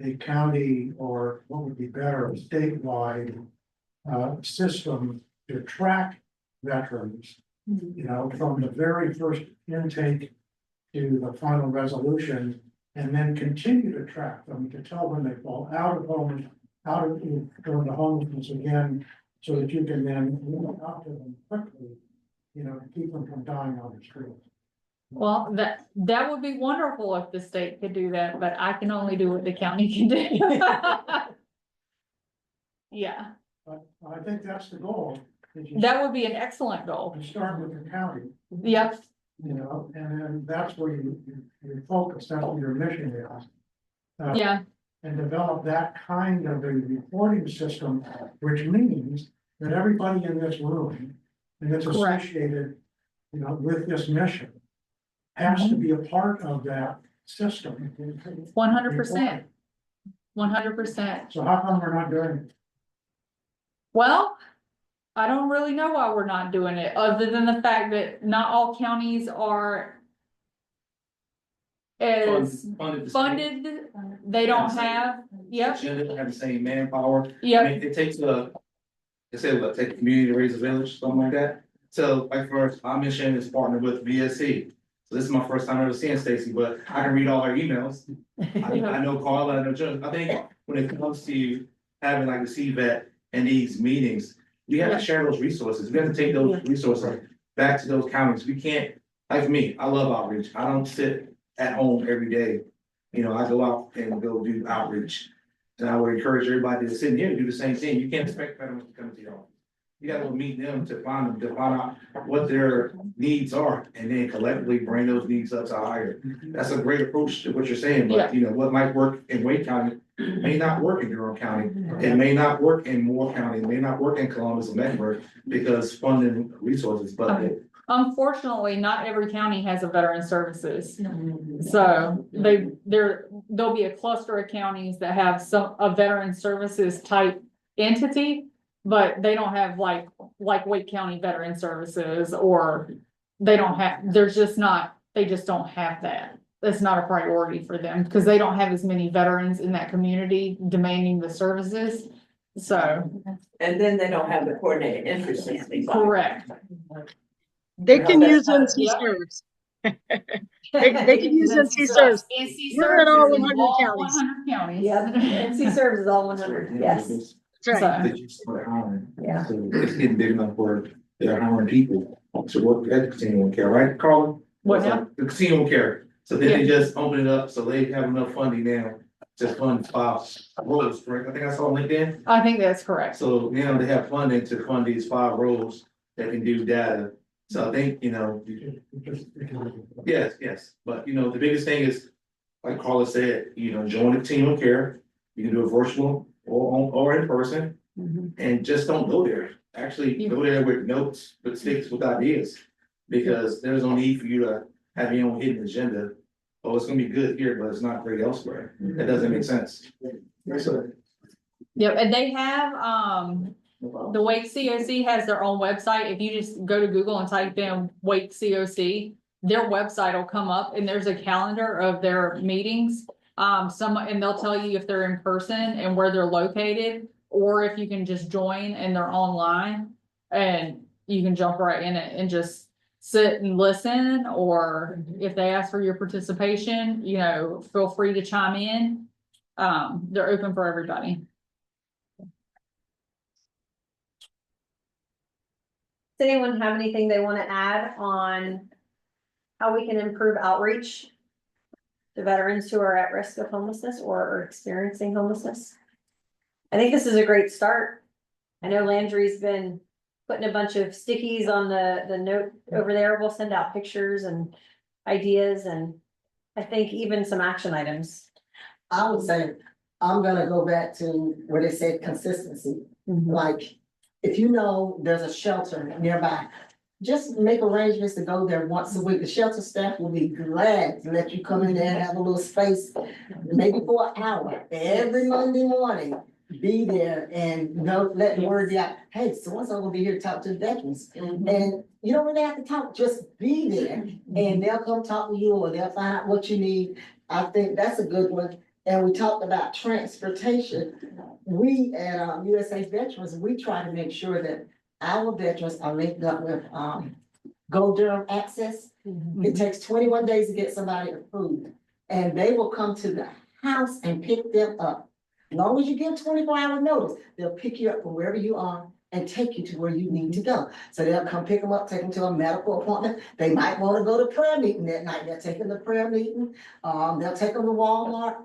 a county, or what would be better, a statewide system to track veterans, from the very first intake to the final resolution, and then continue to track them to tell when they fall out of homes, go into homelessness again, so that you can then look after them quickly, to keep them from dying on the street. Well, that would be wonderful if the state could do that, but I can only do what the county can do. Yeah. But I think that's the goal. That would be an excellent goal. You start with the county. Yep. And then that's where you focus, that's what your mission is. Yeah. And develop that kind of a reporting system, which means that everybody in this room, and it's associated, with this mission, has to be a part of that system. 100%. 100%. So how come we're not doing it? Well, I don't really know why we're not doing it, other than the fact that not all counties are as funded. They don't have, yep. They don't have the same manpower. Yep. I mean, it takes take a community to raise a village, something like that. So like first, our mission is partnered with VSC. So this is my first time ever seeing Stacey, but I can read all her emails. I know Karla, I know Joyce. I think when it comes to having like the CVET and these meetings, we have to share those resources. We have to take those resources back to those counties. We can't, like me, I love outreach. I don't sit at home every day. I go out and go do outreach. And I would encourage everybody to sit in here and do the same thing. You can't expect veterans to come to your office. You gotta go meet them to find out what their needs are, and then collectively bring those needs up to higher. That's a great approach to what you're saying, but what might work in Wake County may not work in Durham County. It may not work in Moore County, it may not work in Columbus and Mecklenburg because funding resources, but unfortunately, not every county has a veteran services. So there'll be a cluster of counties that have a veteran services type entity, but they don't have like Wake County Veteran Services, or they just don't have that. That's not a priority for them because they don't have as many veterans in that community demanding the services. So. And then they don't have the coordinated interest. Correct. They can use Yep. NC Serves. They can use NC Serves. NC We're in Serves all is in 100 all counties. 100 counties. Yeah, NC Serves is all 100, yes. That's right. They just start hiring. Yeah. So it's getting big enough where they're hiring people to work at the continuum care, right, Karla? What So, now? the continuum care. So then they Yeah. just open it up, so they have enough funding now to fund 5 roles, correct? I think I saw on LinkedIn. I think that's correct. So now they have funding to fund these 5 roles that can do data. So I think, yes, but the biggest thing is, like Karla said, join the continuum care. You can do it virtual or in person, and just don't go there. Actually, go there with notes, with sticks, with ideas, because there's no need for you to have your own hidden agenda. Oh, it's gonna be good here, but it's not great elsewhere. That doesn't make sense. So, Yep, and they have, the Wake COC has their own website. If you just go to Google and type in Wake COC, their website will come up and there's a calendar of their meetings. And they'll tell you if they're in person and where they're located, or if you can just join and they're online and you can jump right in it and just sit and listen, or if they ask for your participation, feel free to chime in. They're open for everybody. Does anyone have anything they want to add on how we can improve outreach to veterans who are at risk of homelessness or are experiencing homelessness? I think this is a great start. I know Landry's been putting a bunch of stickies on the note over there. We'll send out pictures and ideas, and I think even some action items. I would say, I'm gonna go back to where they said consistency. Like, if you know there's a shelter nearby, just make arrangements to go there once a week. The shelter staff will be glad to let you come in there and have a little space, maybe for an hour, every Monday morning. Be there and let the word out, hey, so-and-so will be here to talk to the veterans. And you don't really have to talk, just be there, and they'll come talk to you, or they'll find out what you need. I think that's a good one. And we talked about transportation. We at USA Veterans, we try to make sure that our veterans are linked up with Go Durham Access. It takes 21 days to get somebody approved, and they will come to the house and pick them up. As long as you give 24-hour notice, they'll pick you up from wherever you are and take you to where you need to go. So they'll come pick them up, take them to a medical appointment. They might want to go to prayer meeting that night. They'll take them to prayer meeting. They'll take them to Walmart.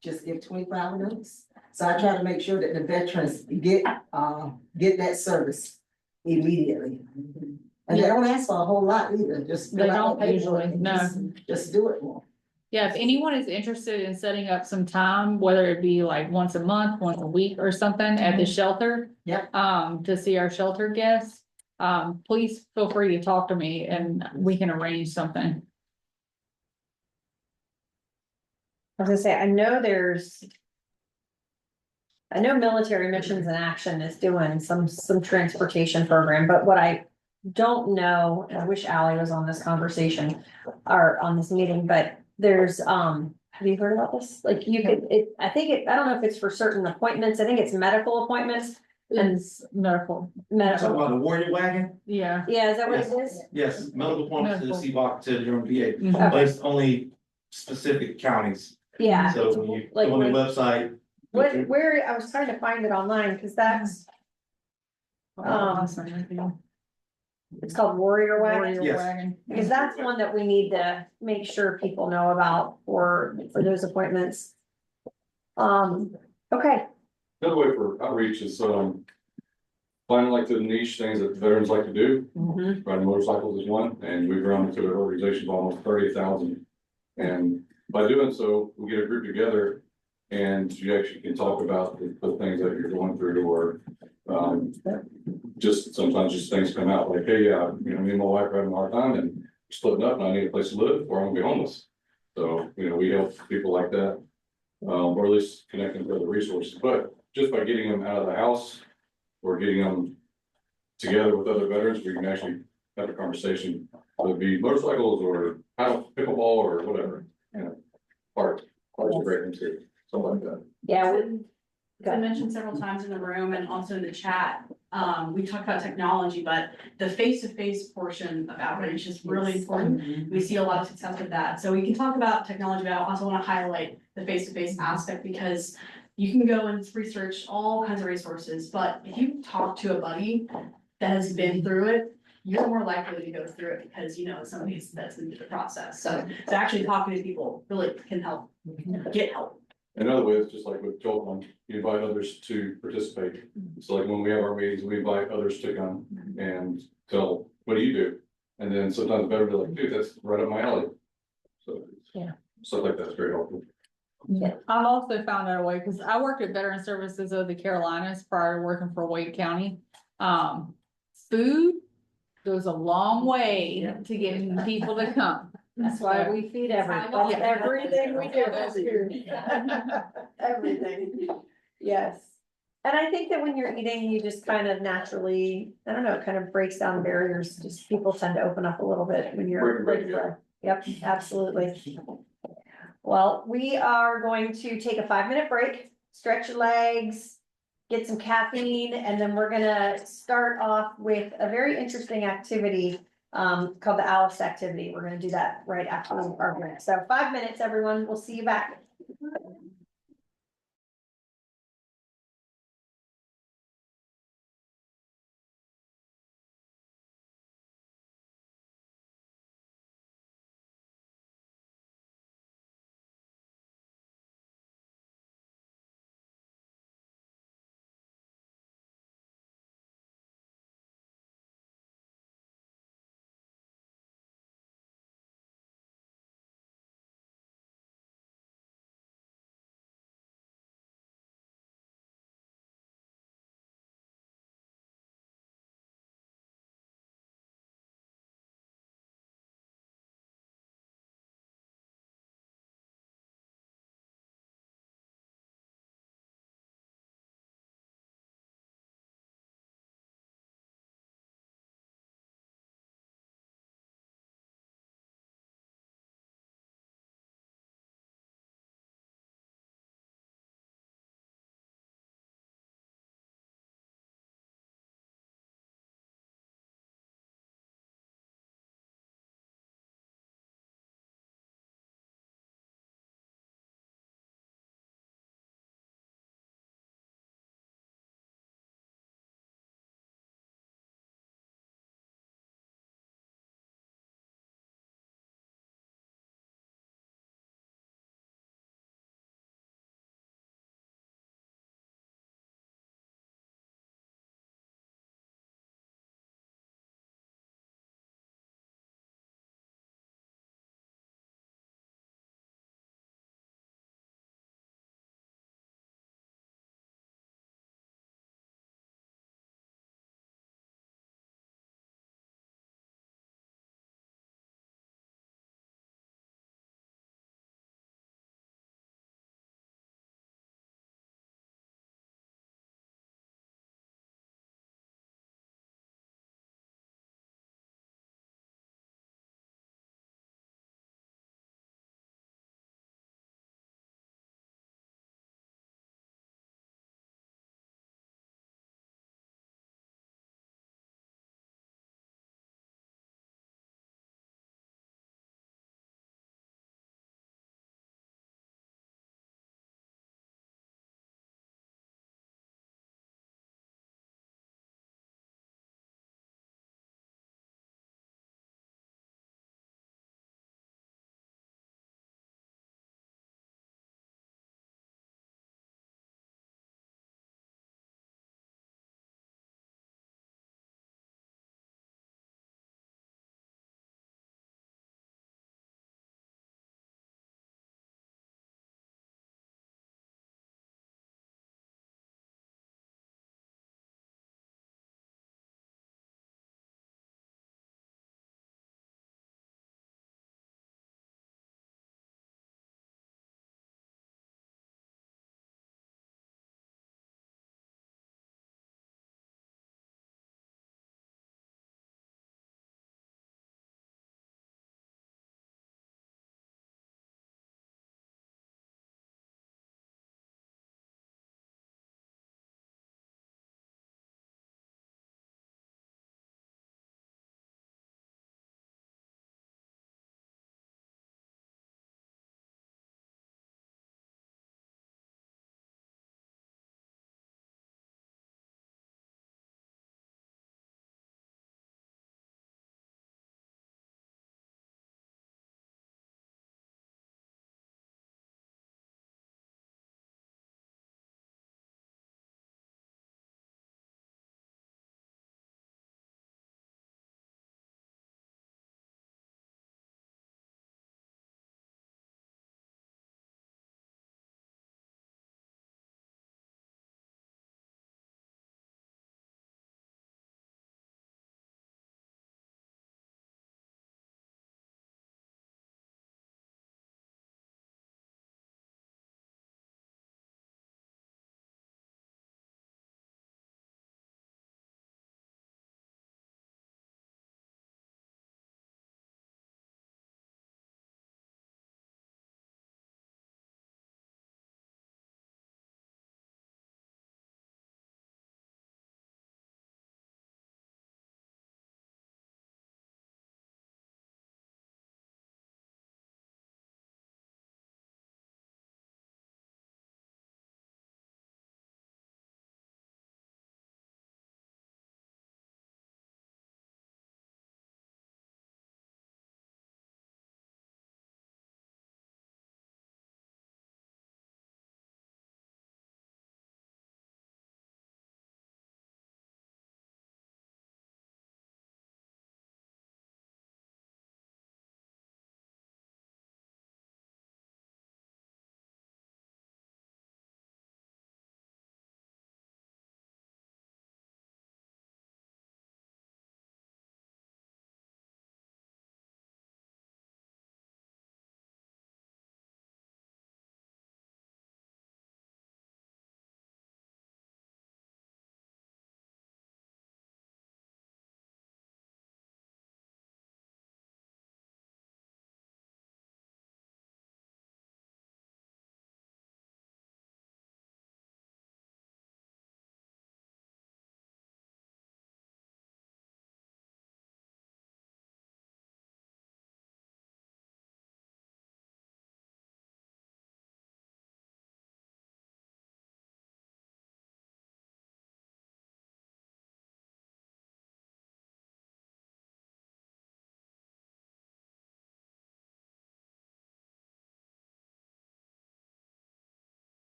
Just give 24-hour notice. So I try to make sure that the veterans get that service immediately. And they don't ask for a whole lot either. Just They don't usually, no. Just do it more. Yeah, if anyone is interested in setting up some time, whether it be like once a month, once a week or something at the shelter. To see our shelter guests, please feel free to talk to me and we can arrange something. I was gonna say, I know Military Missions in Action is doing some transportation program, but what I don't know, and I wish Allie was on this conversation or on this meeting, but there's, have you heard about this? Like you could, I don't know if it's for certain appointments. I think it's medical appointments and medical. Talking about the Warrior Wagon? Yeah. Yeah, is that what it is? Yes, medical appointments to the CBOC to your PA, Okay. but it's only specific counties. Yeah. So when you Like go on the website. Where, I was trying to find it online, cause that's, it's called Warrior Wagon. Yes. Wagon. Because that's one that we need to make sure people know about for those appointments. Okay, Another way for outreach is, finding like the niche things that veterans like to do. Riding motorcycles is one, and we've grown to an organization of almost 30,000. And by doing so, we get a group together and you actually can talk about the things that you're going through, or just sometimes just things come out like, hey, yeah, me and my wife are having a hard time and we're splitting up and I need a place to live or I'm gonna be homeless. So, we help people like that, or at least connect them to the resources. But just by getting them out of the house or getting them together with other veterans, we can actually have a conversation, whether it be motorcycles or pickleball or whatever. Parts are great things too, something like that. yeah. It's been mentioned several times in the room and also in the chat. We talked about technology, but the face-to-face portion of outreach is really important. We see a lot of success with that. So we can talk about technology, but I also want to highlight the face-to-face aspect because you can go and research all kinds of resources, but if you talk to a buddy that has been through it, you're more likely to go through it because you know somebody that's been through the process. So actually talking to people really can help get help. Another way is just like with Joel, you invite others to participate. So like when we have our meetings, we invite others to come and tell, what do you do? And then sometimes better be like, dude, that's right up my alley. So Yeah. Stuff like that's very helpful. Yeah, I've also found out a way, because I worked at Veteran Services of the Carolinas prior to working for Wake County. Food goes a long way to getting people to come. That's why we feed everybody. Everything we do is food. Everything. Yes. And I think that when you're eating, you just kind of naturally, I don't know, it kind of breaks down barriers. Just people tend to open up a little bit when you're. Yep, absolutely. Well, we are going to take a 5-minute break, stretch your legs, get some caffeine, and then we're gonna start off with a very interesting activity called the Alice activity. We're gonna do that right after our break. So 5 minutes, everyone. We'll see you back.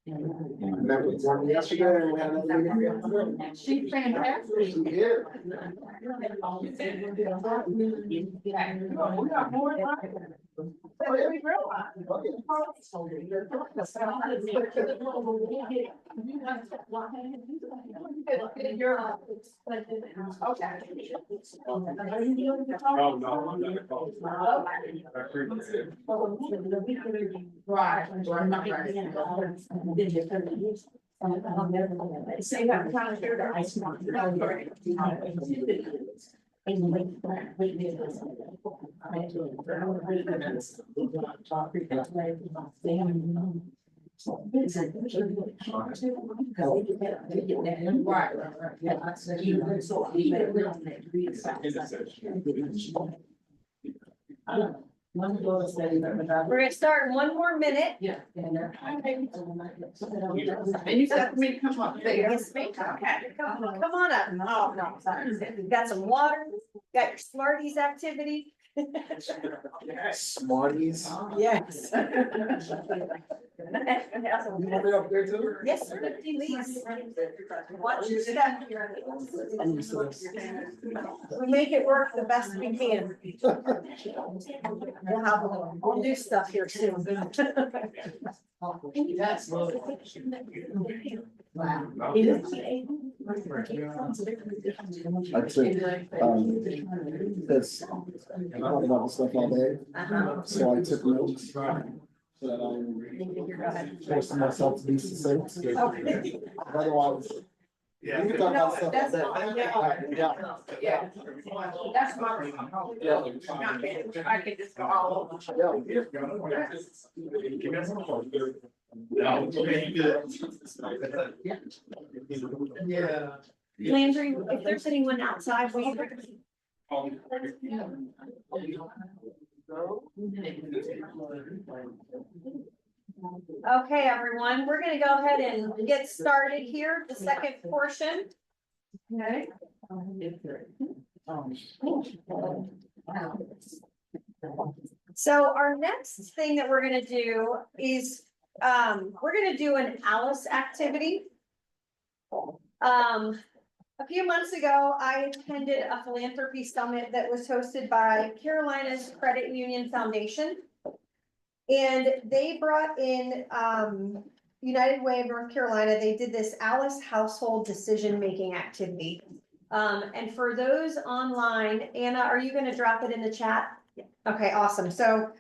Met with one yesterday and we had another meeting. She's fantastic. We're gonna start in one more minute. Yeah. And you said for me to come up there. Yes, ma'am. Okay, come on up. No, no, sorry. Got some water, got your Smarties activity. Smarties. Yes. You want me up there too? Yes, sir, please. Watch your step. We make it work the best we can. We'll do stuff here soon. I took, this, I talk about this stuff all day, so I took notes. So that I'm forcing myself to be succinct. Otherwise. Yeah. You can talk about stuff That's all fine, day. yeah. Yeah. That's my. I could just go all over. Yeah. Landry, if there's anyone outside, will you? Okay, everyone, we're gonna go ahead and get started here, the second portion. Okay. So our next thing that we're gonna do is, we're gonna do an Alice activity. A few months ago, I attended a philanthropy summit that was hosted by Carolina's Credit Union Foundation. And they brought in, United Way of North Carolina, they did this Alice Household Decision-Making Activity. And for those online, Anna, are you gonna drop it in the chat? Okay, awesome. So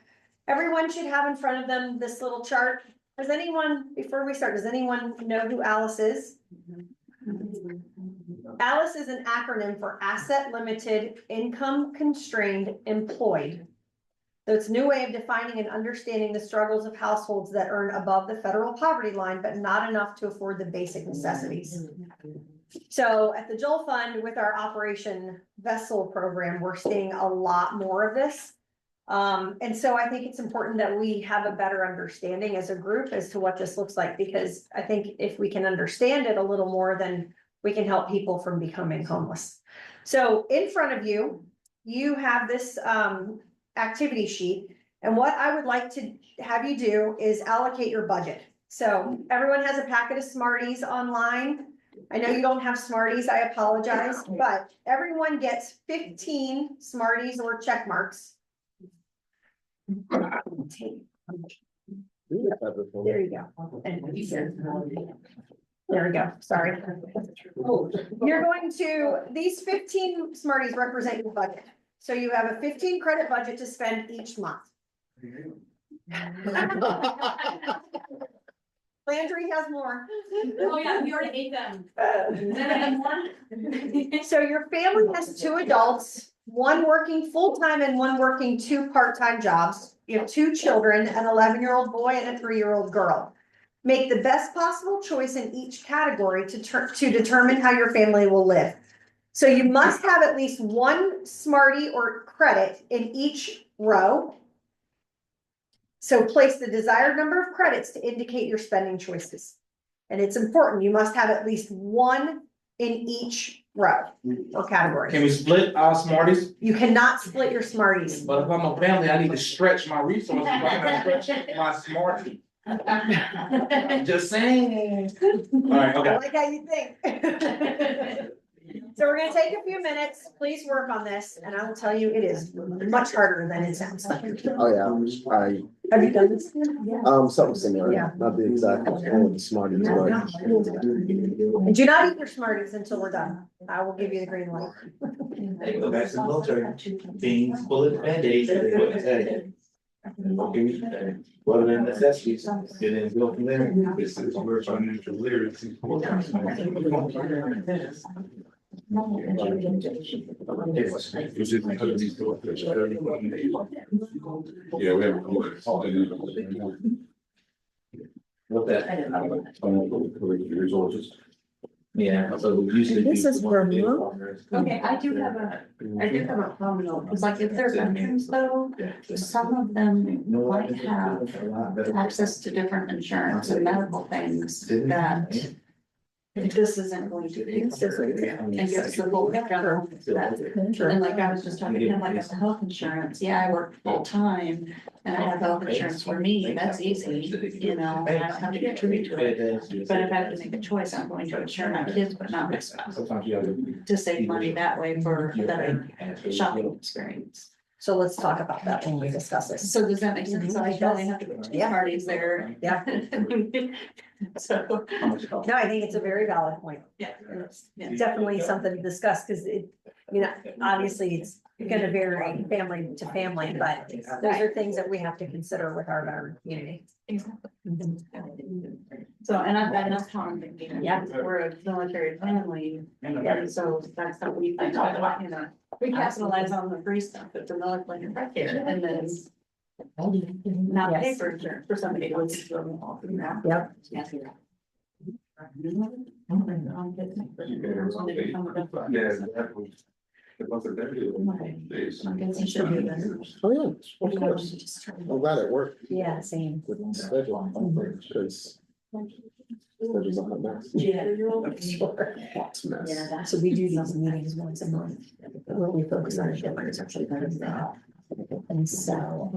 everyone should have in front of them this little chart. Does anyone, before we start, does anyone know who Alice is? Alice is an acronym for Asset Limited, Income Constrained, Employed. So it's a new way of defining and understanding the struggles of households that earn above the federal poverty line, but not enough to afford the basic necessities. So at the Joel Fund with our Operation Vessel program, we're seeing a lot more of this. And so I think it's important that we have a better understanding as a group as to what this looks like, because I think if we can understand it a little more, then we can help people from becoming homeless. So in front of you, you have this activity sheet. And what I would like to have you do is allocate your budget. So everyone has a packet of Smarties online. I know you don't have Smarties, I apologize, but everyone gets 15 Smarties or check marks. There you go. There we go, sorry. You're going to, these 15 Smarties represent your budget. So you have a 15 credit budget to spend each month. Landry has more. Oh yeah, we already ate them. So your family has 2 adults, one working full-time and one working 2 part-time jobs. You have 2 children, an 11-year-old boy and a 3-year-old girl. Make the best possible choice in each category to determine how your family will live. So you must have at least 1 Smartie or credit in each row. So place the desired number of credits to indicate your spending choices. And it's important, you must have at least 1 in each row or category. Can we split our Smarties? You cannot split your Smarties. But if I'm a family, I need to stretch my resources. Why not stretch my Smartie? Just saying. All right, I okay. like how you think. So we're gonna take a few minutes, please work on this, and I will tell you, it is much harder than it sounds like. Oh, yeah, Have you done this? something similar, Yeah. not the exact, one with the Smarties, but. And do not eat your Smarties until we're done. I will give you the green light. Hey, go back to the military. Beans, bullets, Band-Aids, that's what I say. What are the necessities? And then go from there. This is where financial literacy. Yeah, we have. What that? Resources. Yeah, so usually. This is remote. Okay, I do have a problem, because like if they're veterans though, some of them might have access to different insurance and medical things that this isn't going to be. And gives the full picture of that. And like I was just talking to him, like as a health insurance, yeah, I work full time and I have health insurance for me, that's easy, you know, I don't have to contribute to it. But if I have to make a choice, I'm going to insure my kids, but not my spouse, to save money that way for better shopping experience. So let's talk about that when we discuss this. So does that make sense? So I probably have to go to Yeah. parties there. Yeah. So. No, I think it's a very valid point. Yeah. And it's definitely something to discuss, because it, you know, obviously it's gonna vary family to family, but those are things that we have to consider with our veteran community. Exactly. So, and I've got enough time thinking, Yeah. we're a military family, and so that's how we think about, you know, we capitalize on the free stuff that the military right here, and then not pay for insurance for somebody who wants to go involved in that. Yep. Yes. Oh, yeah, of course. I'm glad it worked. Yeah, same. With the schedule, because. Schedule's a hot mess. Yeah. Sure. Hot mess. Yeah, so we do these meetings once a month, where we focus on different actually kind of that. And so.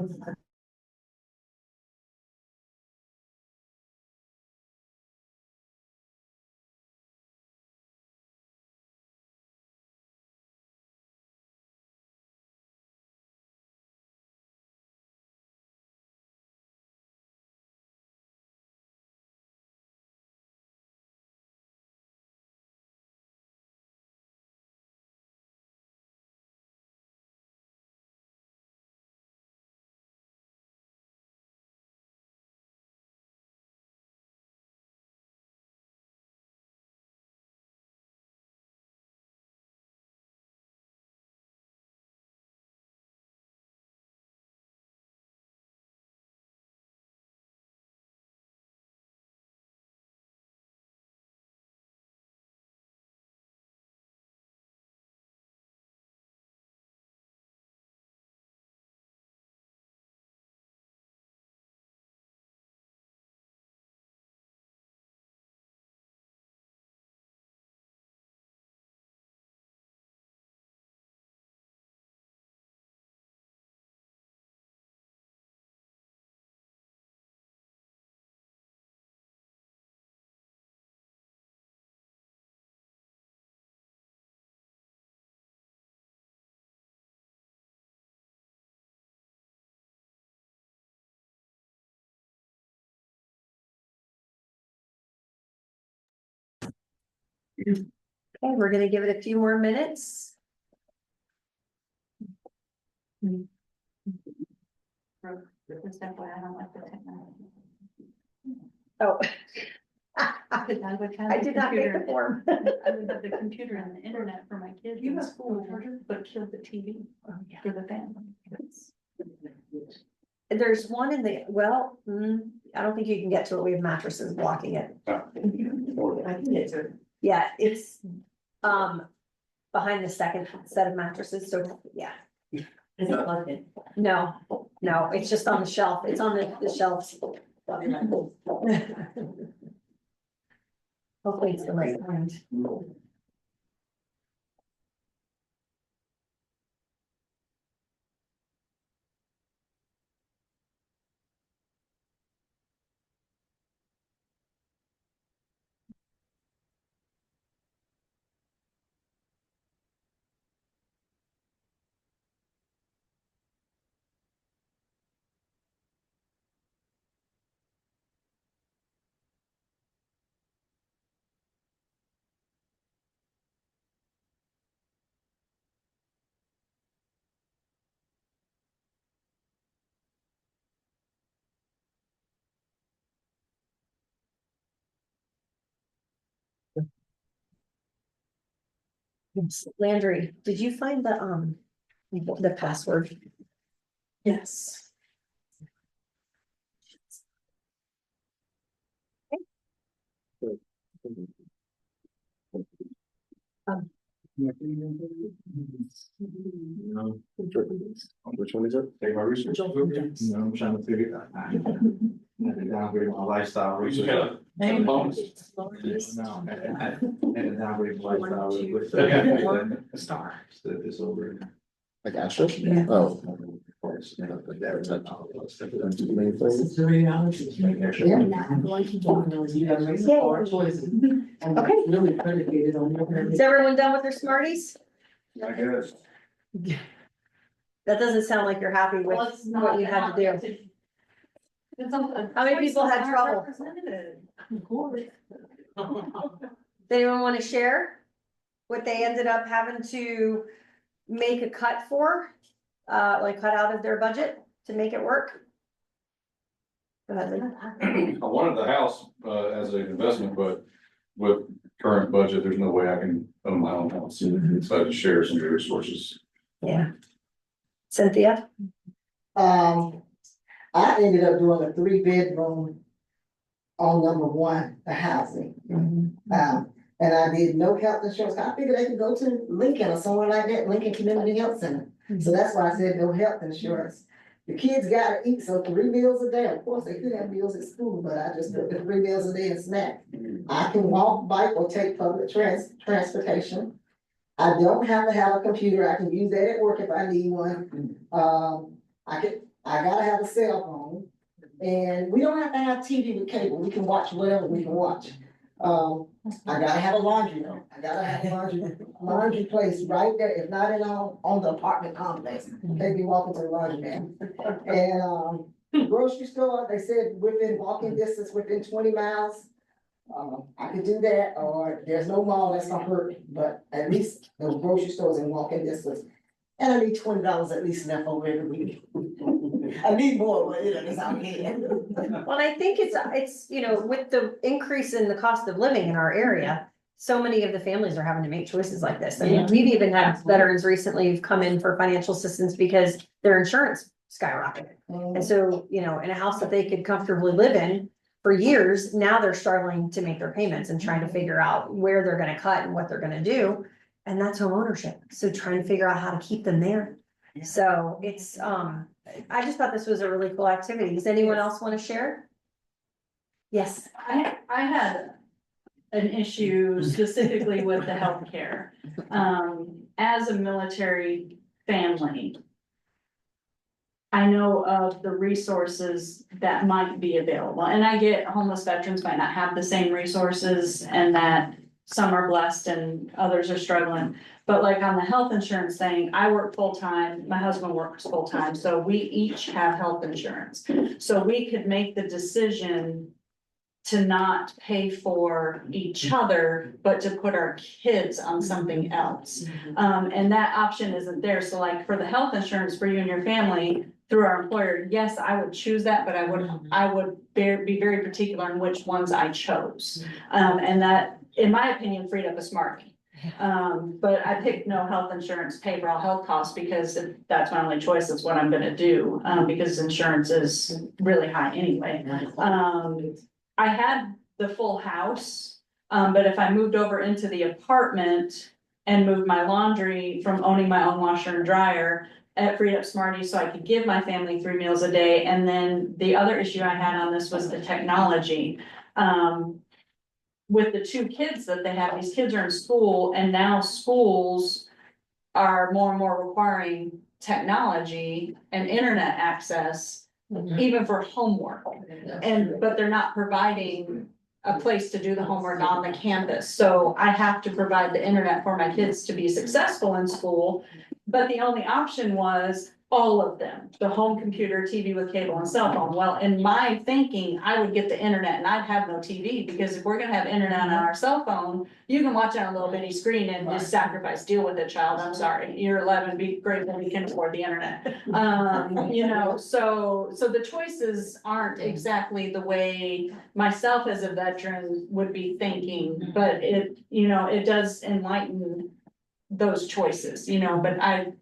Okay, we're gonna give it a few more minutes. Oh. I did not make the form. I would have the computer and the internet for my kids in school, but killed the TV for the family. There's one in the, well, I don't think you can get to it. We have mattresses blocking it. Oh. I can get to it. Yeah, it's, behind the second set of mattresses, so, yeah. Is it plugged in? No, it's just on the shelf. It's on the shelves. Hopefully it's the right kind. Landry, did you find the password? Yes. No. Which one is it? Take my research. No, I'm trying to figure it out. I had to downgrade my lifestyle research. Some bonus. No, I had to downgrade my lifestyle. A star. Set this over. Like Astro? Yeah. Oh. Okay. Is everyone done with their Smarties? I guess. That doesn't sound like you're happy with what you had to do. How many people had trouble? Does anyone want to share what they ended up having to make a cut for? Like cut out of their budget to make it work? Go ahead, Lee. I wanted the house, as an investment, but with current budget, there's no way I can own my own house. So I had to share some of the resources. Yeah. Cynthia? I ended up doing a 3-bedroom on number 1, the housing. And I did no health insurance. I figured they could go to Lincoln or somewhere like that, Lincoln Community Health Center. So that's why I said no health insurance. The kids gotta eat, so 3 meals a day. Of course, they could have meals at school, but I just put the 3 meals a day and snack. I can walk, bike, or take public transportation. I don't have to have a computer. I can use that at work if I need one. I gotta have a cell phone. And we don't have to have TV with cable. We can watch whatever we can watch. I gotta have a laundry room. I gotta have a laundry place right there, if not in on the apartment complex. They be walking to the laundry man. And grocery store, they said within walking distance, within 20 miles. I could do that, or there's no mall that's gonna hurt me, but at least those grocery stores in walking distance. And I need $20 at least left over every week. I need more, but it's out here. Well, I think it's, you know, with the increase in the cost of living in our area, so many of the families are having to make choices like this. I mean, we've even had veterans recently who've come in for financial assistance because their insurance skyrocketed. And so, you know, in a house that they could comfortably live in for years, now they're struggling to make their payments and trying to figure out where they're gonna cut and what they're gonna do. And that's home ownership. So trying to figure out how to keep them there. So it's, I just thought this was a really cool activity. Does anyone else want to share? Yes. I had an issue specifically with the healthcare. As a military family, I know of the resources that might be available, and I get homeless veterans might not have the same resources, and that some are blessed and others are struggling. But like on the health insurance thing, I work full-time, my husband works full-time, so we each have health insurance. So we could make the decision to not pay for each other, but to put our kids on something else. And that option isn't there. So like for the health insurance for you and your family through our employer, yes, I would choose that, but I would be very particular in which ones I chose. And that, in my opinion, freed up a smartie. But I picked no health insurance, pay for all health costs, because that's my only choice, is what I'm gonna do, because insurance is really high anyway. I had the full house, but if I moved over into the apartment and moved my laundry from owning my own washer and dryer, it freed up smarties so I could give my family 3 meals a day. And then the other issue I had on this was the technology. With the 2 kids that they have, these kids are in school, and now schools are more and more requiring technology and internet access, even for homework. But they're not providing a place to do the homework on the campus. So I have to provide the internet for my kids to be successful in school. But the only option was all of them, the home computer, TV with cable, and cell phone. Well, in my thinking, I would get the internet and I'd have no TV, because if we're gonna have internet on our cell phone, you can watch it on a little bitty screen and just sacrifice, deal with it, child, I'm sorry. You're 11, be grateful we can afford the internet. You know, so the choices aren't exactly the way myself as a veteran would be thinking, but it, you know, it does enlighten those choices, you know, but I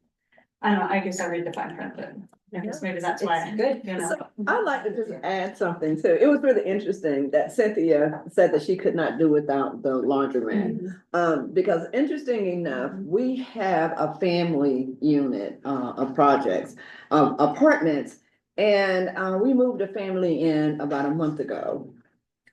don't know, I guess I read the fine print, but I guess maybe that's why. It's good. You know. So I'd like to just add something too. It was really interesting that Cynthia said that she could not do without the laundromat. Because interesting enough, we have a family unit of projects, apartments, and we moved a family in about a month ago.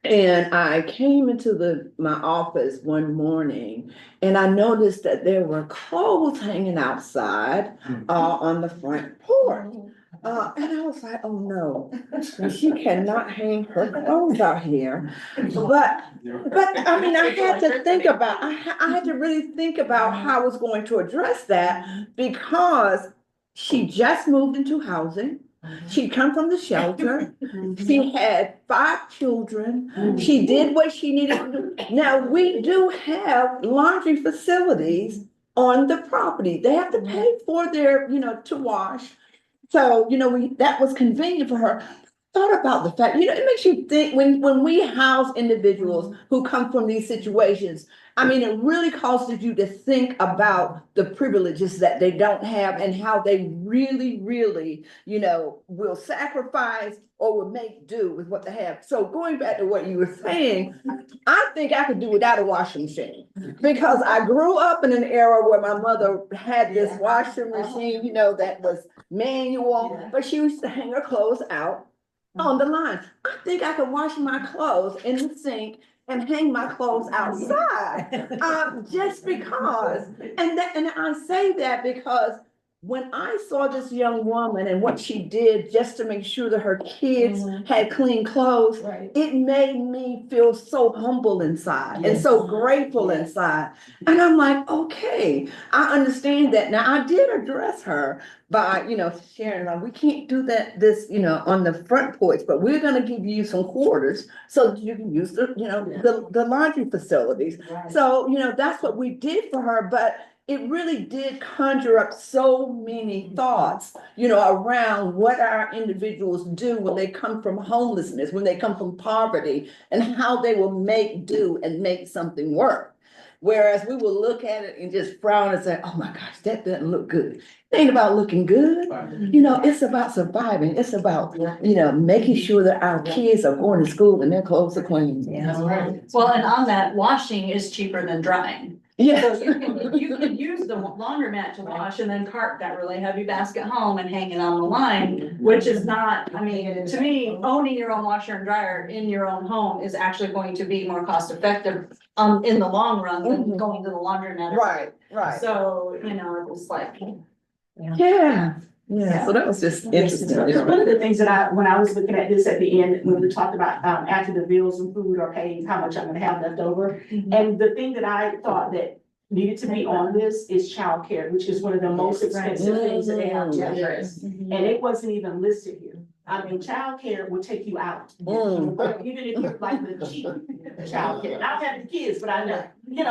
And I came into my office one morning and I noticed that there were clothes hanging outside on the front porch. And I was like, oh no, she cannot hang her clothes out here. But I mean, I had to think about, I had to really think about how I was going to address that because she just moved into housing. She'd come from the shelter. She had 5 children. She did what she needed to do. Now, we do have laundry facilities on the property. They have to pay for their, to wash. So, that was convenient for her. Thought about the fact, it makes you think when we house individuals who come from these situations, I mean, it really causes you to think about the privileges that they don't have and how they really, really, will sacrifice or will make do with what they have. So going back to what you were saying, I think I could do without a washing machine because I grew up in an era where my mother had this washing machine, that was manual, but she used to hang her clothes out on the line. I think I could wash my clothes in the sink and hang my clothes outside, just because. And I say that because when I saw this young woman and what she did just to make sure that her kids had clean clothes, it made me feel so humble inside and so grateful inside. And I'm like, okay, I understand that. Now I did address her by, sharing, we can't do this, on the front porch, but we're gonna give you some quarters so that you can use the laundry facilities. So, that's what we did for her, but it really did conjure up so many thoughts, around what our individuals do when they come from homelessness, when they come from poverty, and how they will make do and make something work. Whereas we will look at it and just frown and say, oh my gosh, that doesn't look good. It ain't about looking good. It's about surviving. It's about, making sure that our kids are going to school and their clothes are clean. That's right. Well, and on that, washing is cheaper than drying. Yeah. So you can use the laundromat to wash and then cart that really heavy basket home and hang it on the line, which is not, I mean, to me, owning your own washer and dryer in your own home is actually going to be more cost effective in the long run than going to the laundromat. Right. So, it's like. Yeah, so that was just interesting. One of the things that when I was looking at this at the end, when we talked about after the bills and food are paid, how much I'm gonna have left over. And the thing that I thought that needed to be on this is childcare, which is one of the most expensive things that they have to address. And it wasn't even listed here. I mean, childcare will take you out. Even if you're like the cheap childcare. I've had kids, but I know, but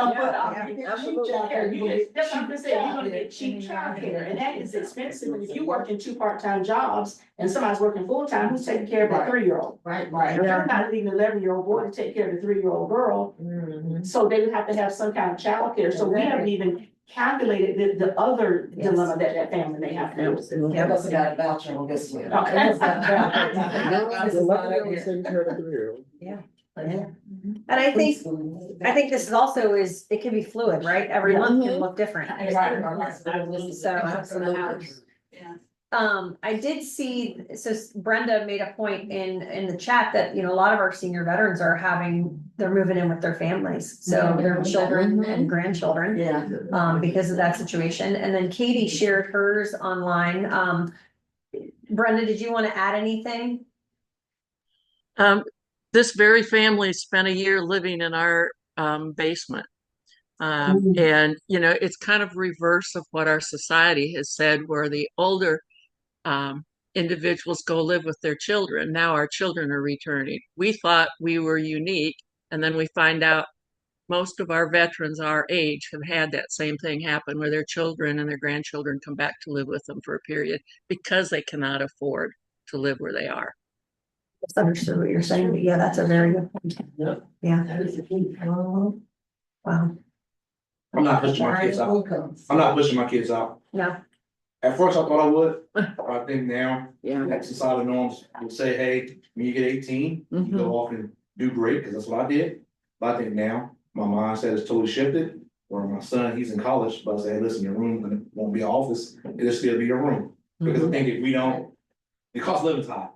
that's what I'm saying, you're gonna get cheap childcare, and that is expensive. And if you work in 2 part-time jobs and somebody's working full-time, who's taking care of that 3-year-old? Right. They're not leaving an 11-year-old boy to take care of the 3-year-old girl. So they would have to have some kind of childcare. So we haven't even calculated the other dilemma that family may have to deal with. Yeah, that's got a voucher on this one. Yeah. And I think this is also it can be fluid, right? Every month can look different. I did see, so Brenda made a point in the chat that, a lot of our senior veterans they're moving in with their families. So their children and grandchildren, because of that situation. And then Katie shared hers online. Brenda, did you want to add anything? This very family spent a year living in our basement. And, it's kind of reverse of what our society has said, where the older individuals go live with their children. Now our children are returning. We thought we were unique, and then we find out most of our veterans our age have had that same thing happen, where their children and their grandchildren come back to live with them for a period because they cannot afford to live where they are. I understood what you're saying, but yeah, that's a very good point. Yeah. Wow. I'm not pushing my kids out. I'm not pushing my kids out. No. At first I thought I would, but I think now, Yeah. societal norms will say, hey, when you get 18, you go off and do great, because that's what I did. But I think now, my mindset is totally shifted, where my son, he's in college, but I say, hey, listen, your room won't be an office, it'll still be a room. Because I think if we don't, the cost of living is high.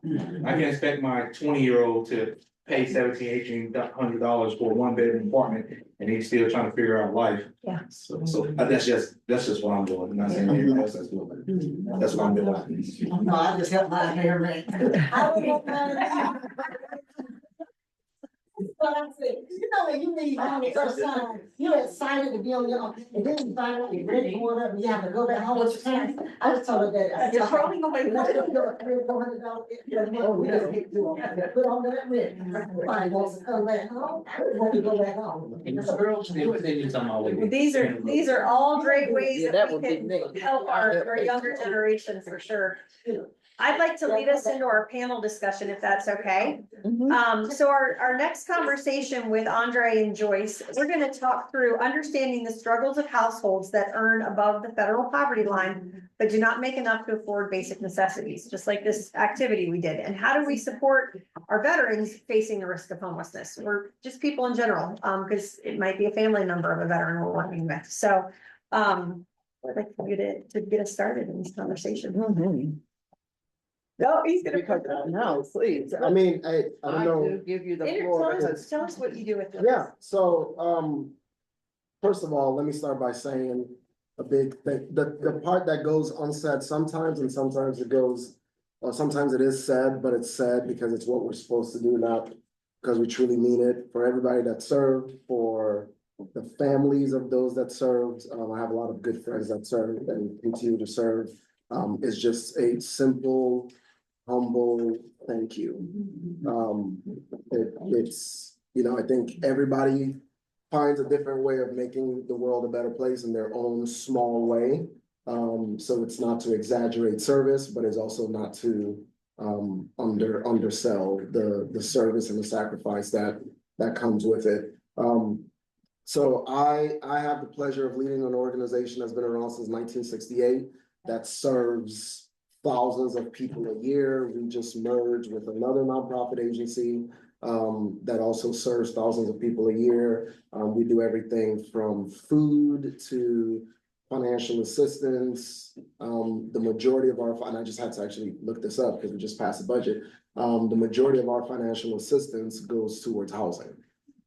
I can't expect my 20-year-old to pay $1,700-$1,800 for a one-bedroom apartment, and he's still trying to figure out life. Yeah. So that's just what I'm doing. I'm not saying anybody else that's doing it. That's what I'm doing. No, I just helped my hair, man. But I'm saying, you know, when you need home the first time, you're excited to be on your own, and then you find out you're ready to go up, and you have to go back home with your parents. I just told her that. You're probably gonna make $400. Put on that rent. Fine, wants to come back home, I want to go back home. These are all great ways Yeah, that that we would be can me. help our younger generation for sure. I'd like to lead us into our panel discussion, if that's okay. So our next conversation with Andre and Joyce, we're gonna talk through understanding the struggles of households that earn above the federal poverty line, but do not make enough to afford basic necessities, just like this activity we did. And how do we support our veterans facing the risk of homelessness, or just people in general, because it might be a family member of a veteran we're working with. So I'd like for you to get us started in this conversation. No, he's gonna. No, please. I mean, I don't know. do give you the floor. Tell us what you do with this. Yeah, so, first of all, let me start by saying a big thing, the part that goes unsaid sometimes, and sometimes it goes, or sometimes it is said, but it's said because it's what we're supposed to do, not because we truly mean it. For everybody that served, for the families of those that served, I have a lot of good friends that served and continue to serve. It's just a simple, humble thank you. It's, you know, I think everybody finds a different way of making the world a better place in their own small way. So it's not to exaggerate service, but it's also not to undersell the service and the sacrifice that comes with it. So I have the pleasure of leading an organization that's been around since 1968 that serves thousands of people a year. We just merged with another nonprofit agency that also serves thousands of people a year. We do everything from food to financial assistance. The majority of our, and I just had to actually look this up because we just passed the budget. The majority of our financial assistance goes towards housing.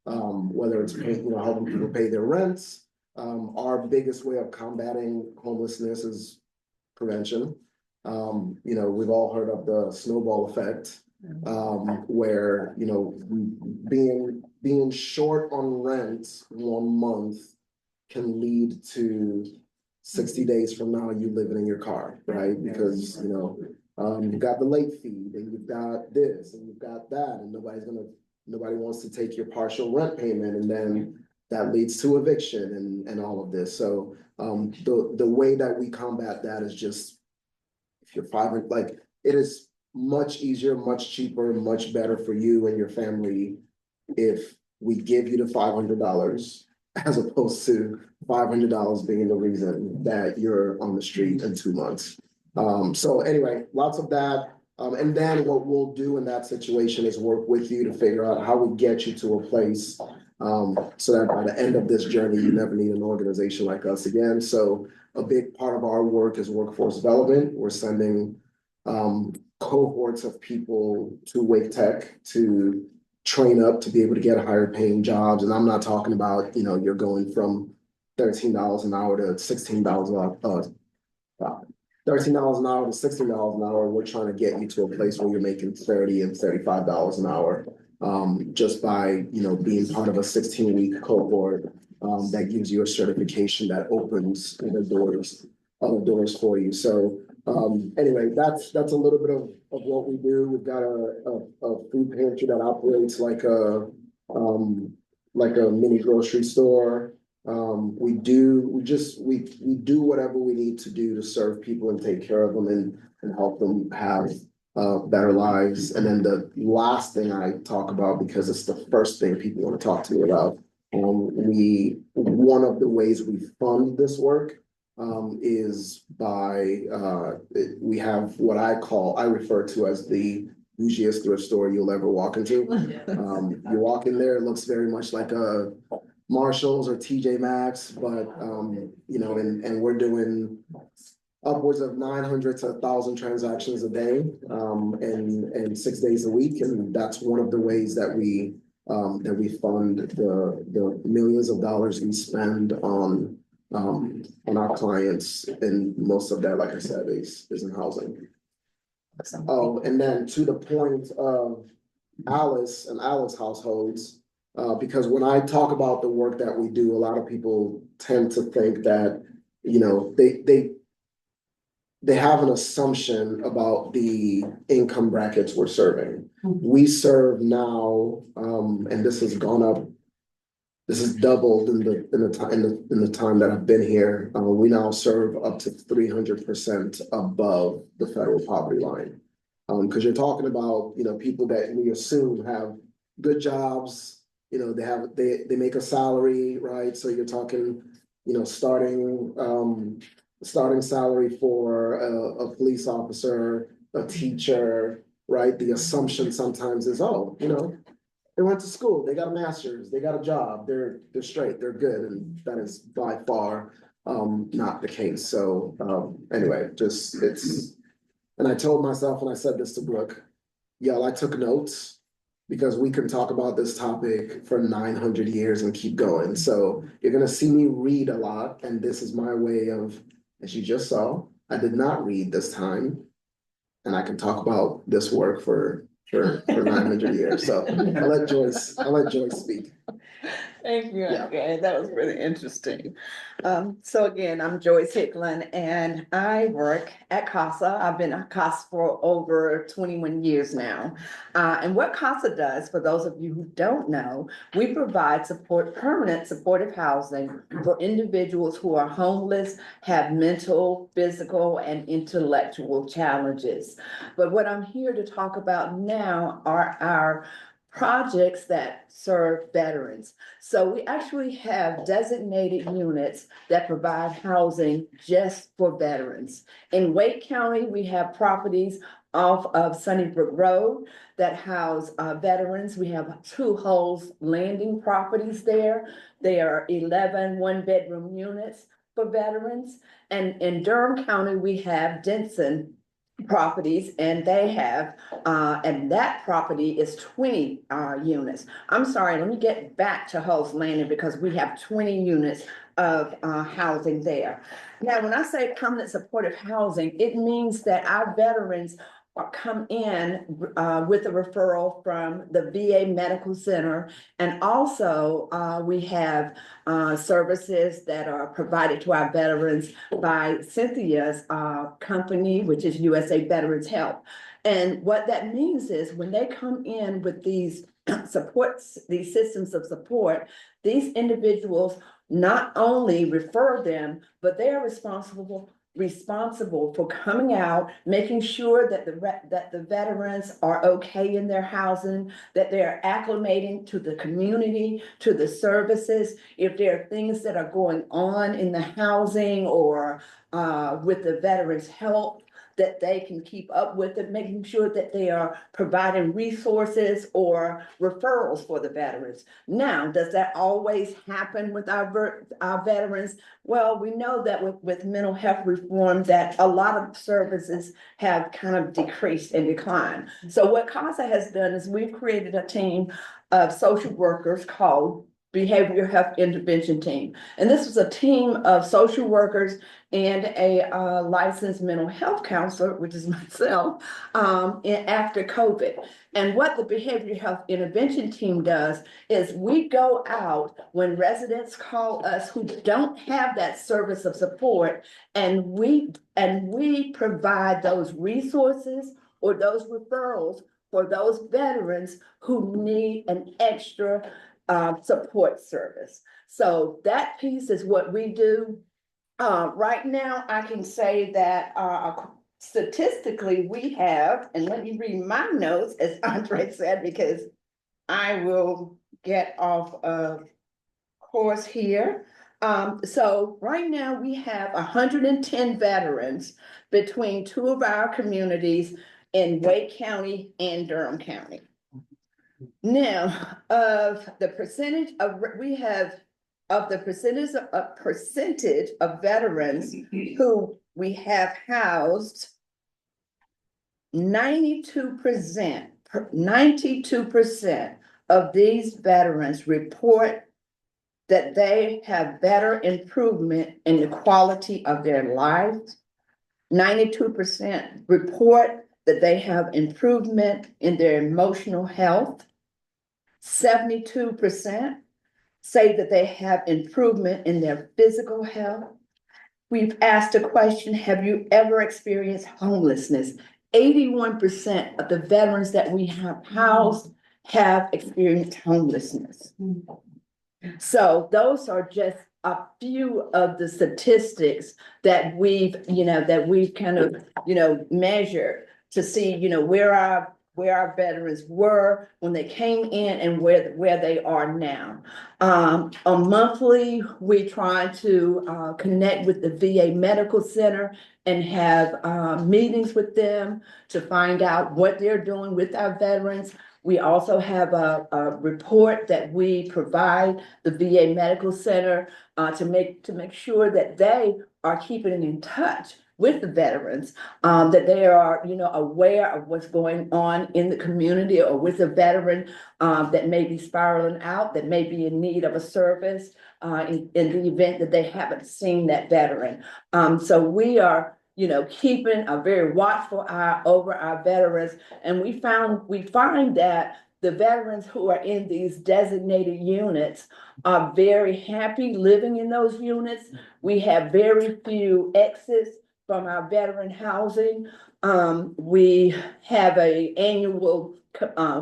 Whether it's helping people pay their rents. Our biggest way of combating homelessness is prevention. We've all heard of the snowball effect, where, being short on rent 1 month can lead to 60 days from now, you living in your car, right? Because, you've got the late fee, and you've got this, and you've got that, and nobody wants to take your partial rent payment, and then that leads to eviction and all of this. So the way that we combat that is just, if you're it is much easier, much cheaper, much better for you and your family if we give you the $500 as opposed to $500 being the reason that you're on the street in 2 months. So anyway, lots of that. And then what we'll do in that situation is work with you to figure out how we get you to a place so that by the end of this journey, you never need an organization like us again. So a big part of our work is workforce development. We're sending cohorts of people to Wake Tech to train up to be able to get higher paying jobs. And I'm not talking about, you're going from $13 an hour to $16 an hour. $13 an hour to $16 an hour. We're trying to get you to a place where you're making $30 and $35 an hour, just by being part of a 16-week cohort that gives you a certification that opens other doors for you. So anyway, that's a little bit of what we do. We've got a food pantry that operates like a mini grocery store. We do whatever we need to do to serve people and take care of them and help them have better lives. And then the last thing I talk about, because it's the first thing people want to talk to me about, One of the ways we fund this work is by, we have what I refer to as the bougiest thrift store you'll ever walk into. You walk in there, it looks very much like a Marshalls or TJ Maxx, but, you know, and we're doing upwards of 900 to 1,000 transactions a day, and 6 days a week. And that's one of the ways that we fund the millions of dollars we spend on our clients. And most of that, like I said, is in housing. Oh, and then to the point of Alice and Alice households, because when I talk about the work that we do, a lot of people tend to think that, you know, they have an assumption about the income brackets we're serving. We serve now, and this has gone up. This has doubled in the time that I've been here. We now serve up to 300% above the federal poverty line. Because you're talking about, you know, people that we assume have good jobs. You know, they make a salary, right? So you're talking, you know, starting salary for a police officer, a teacher, right? The assumption sometimes is, oh, you know, they went to school, they got a master's, they got a job, they're straight, they're good, and that is by far not the case. So anyway, just and I told myself when I said this to Brooke, y'all, I took notes because we can talk about this topic for 900 years and keep going. So you're gonna see me read a lot, and this is my way of, as you just saw, I did not read this time, and I can talk about this work for 900 years. So I'll let Joyce speak. Thank you. Okay, that was really interesting. So again, I'm Joyce Hicklen, and I work at CASA. I've been at CASA for over 21 years now. And what CASA does, for those of you who don't know, we provide permanent supportive housing for individuals who are homeless, have mental, physical, and intellectual challenges. But what I'm here to talk about now are our projects that serve veterans. So we actually have designated units that provide housing just for veterans. In Wake County, we have properties off of Sunnybrook Road that house veterans. We have 2 Hulls Landing properties there. They are 11 one-bedroom units for veterans. And in Durham County, we have Denson properties, and they have and that property is 20 units. I'm sorry, let me get back to Hulls Landing because we have 20 units of housing there. Now, when I say permanent supportive housing, it means that our veterans come in with a referral from the VA Medical Center, and also we have services that are provided to our veterans by Cynthia's company, which is USA Veterans Health. And what that means is when they come in with these these systems of support, these individuals not only refer them, but they are responsible for coming out, making sure that the veterans are okay in their housing, that they're acclimating to the community, to the services. If there are things that are going on in the housing or with the veterans' health, that they can keep up with it, making sure that they are providing resources or referrals for the veterans. Now, does that always happen with our veterans? Well, we know that with mental health reform that a lot of services have kind of decreased and declined. So what CASA has done is we've created a team of social workers called Behavioral Health Intervention Team. And this was a team of social workers and a licensed mental health counselor, which is myself, after COVID. And what the Behavioral Health Intervention Team does is we go out when residents call us who don't have that service of support, and we provide those resources or those referrals for those veterans who need an extra support service. So that piece is what we do. Right now, I can say that statistically we have, and let me read my notes, as Andre said, because I will get off of course here. So right now we have 110 veterans between two of our communities in Wake County and Durham County. Now, of the percentage of, we have, of the percentage of veterans who we have housed, 92% of these veterans report that they have better improvement in the quality of their lives. 92% report that they have improvement in their emotional health. 72% say that they have improvement in their physical health. We've asked a question, have you ever experienced homelessness? 81% of the veterans that we have housed have experienced homelessness. So those are just a few of the statistics that we've, kind of, measured to see, where our veterans were when they came in and where they are now. A monthly, we try to connect with the VA Medical Center and have meetings with them to find out what they're doing with our veterans. We also have a report that we provide the VA Medical Center to make sure that they are keeping in touch with the veterans, that they are, aware of what's going on in the community or with a veteran that may be spiraling out, that may be in need of a service in the event that they haven't seen that veteran. So we are, keeping a very watchful eye over our veterans. And we find that the veterans who are in these designated units are very happy living in those units. We have very few exits from our veteran housing. We have an annual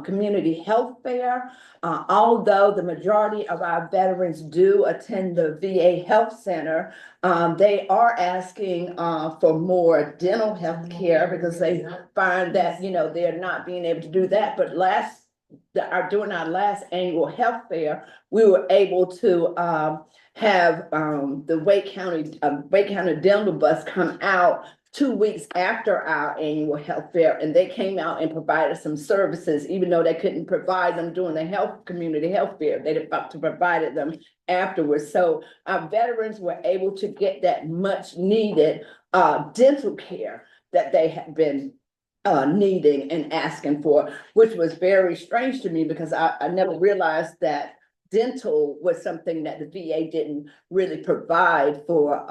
community health fair. Although the majority of our veterans do attend the VA Health Center, they are asking for more dental health care because they find that, they're not being able to do that. But during our last annual health fair, we were able to have the Wake County dental bus come out 2 weeks after our annual health fair, and they came out and provided some services, even though they couldn't provide them during the community health fair. They provided them afterwards. So our veterans were able to get that much needed dental care that they had been needing and asking for, which was very strange to me because I never realized that dental was something that the VA didn't really provide for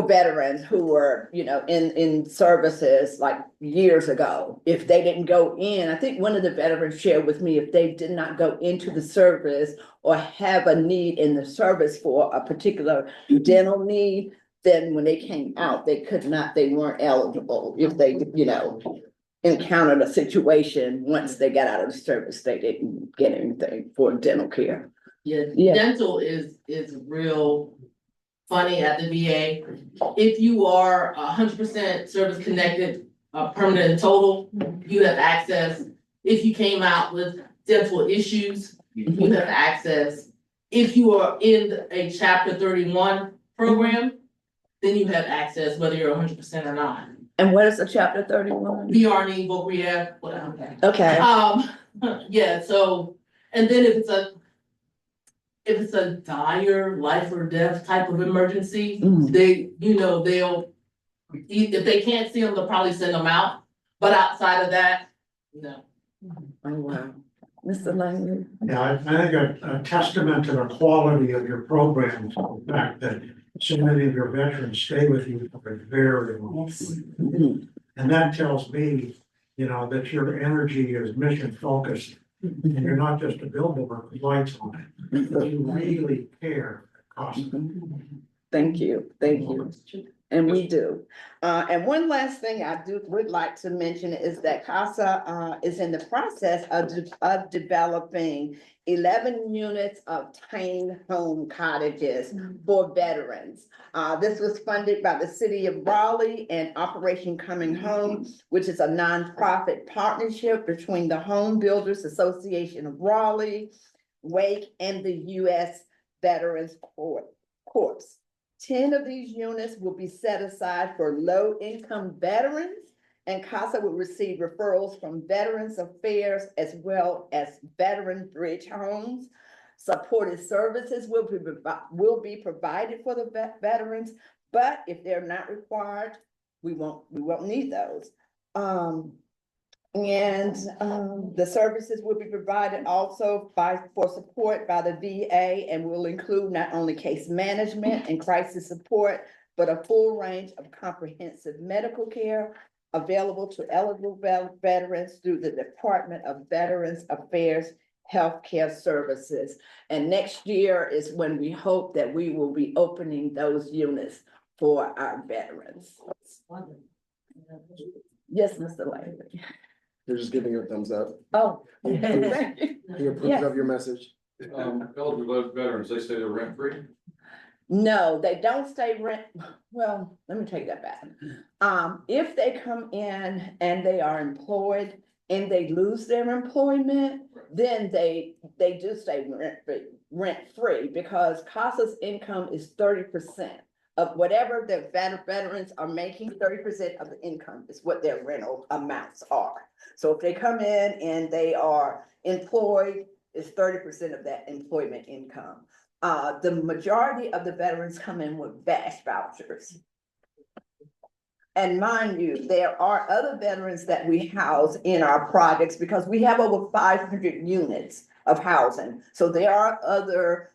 veterans who were, in services like years ago. If they didn't go in, I think one of the veterans shared with me, if they did not go into the service or have a need in the service for a particular dental need, then when they came out, they weren't eligible. If they, encountered a situation once they got out of the service, they didn't get anything for dental care. Yeah. Dental is real funny at the VA. If you are 100% service connected, permanent and total, you have access. If you came out with dental issues, you have access. If you are in a Chapter 31 program, then you have access whether you're 100% or not. And what is a Chapter 31? BRNE, voc rehab, whatever. Okay. Yeah, so, and then if it's a dire life or death type of emergency, they, they'll, if they can't see them, they'll probably send them out. But outside of that, no. Oh, wow. Mr. Langley? Yeah, I think a testament to the quality of your programs, the fact that so many of your veterans stay with you for a very long time. And that tells me, that your energy is mission focused. And you're not just a billboard with lights on it, but you really care. Thank you. And we do. And one last thing I would like to mention is that CASA is in the process of developing 11 units of tiny home cottages for veterans. This was funded by the City of Raleigh and Operation Coming Home, which is a nonprofit partnership between the Home Builders Association of Raleigh, Wake, and the U.S. Veterans Corps. 10 of these units will be set aside for low-income veterans, and CASA will receive referrals from Veterans Affairs as well as Veteran Bridge Homes. Supported services will be provided for the veterans, but if they're not required, we won't need those. The services will be provided also for support by the VA, and will include not only case management and crisis support, but a full range of comprehensive medical care available to eligible veterans through the Department of Veterans Affairs Healthcare Services. And next year is when we hope that we will be opening those units for our veterans. Yes, Mr. Langley. You're just giving you a thumbs up. Oh. He approves of your message. Eligible veterans, they say they're rent free. No, they don't stay rent. Well, let me take that back. If they come in and they are employed and they lose their employment, then they do stay rent free because CASA's income is 30%. Of whatever the veterans are making, 30% of the income is what their rental amounts are. So if they come in and they are employed, it's 30% of that employment income. The majority of the veterans come in with VASH vouchers. And mind you, there are other veterans that we house in our projects because we have over 500 units of housing. So there are other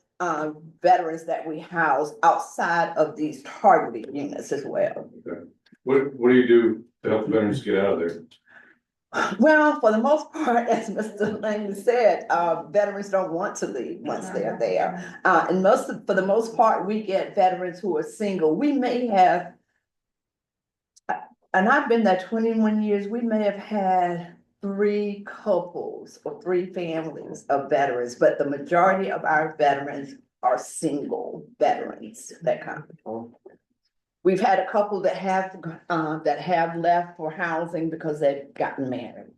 veterans that we house outside of these targeted units as well. Okay. What do you do to help veterans get out of there? Well, for the most part, as Mr. Langley said, veterans don't want to leave once they're there. And for the most part, we get veterans who are single. We may have, and I've been there 21 years, we may have had 3 couples or 3 families of veterans, but the majority of our veterans are single veterans that come. We've had a couple that have left for housing because they've gotten married.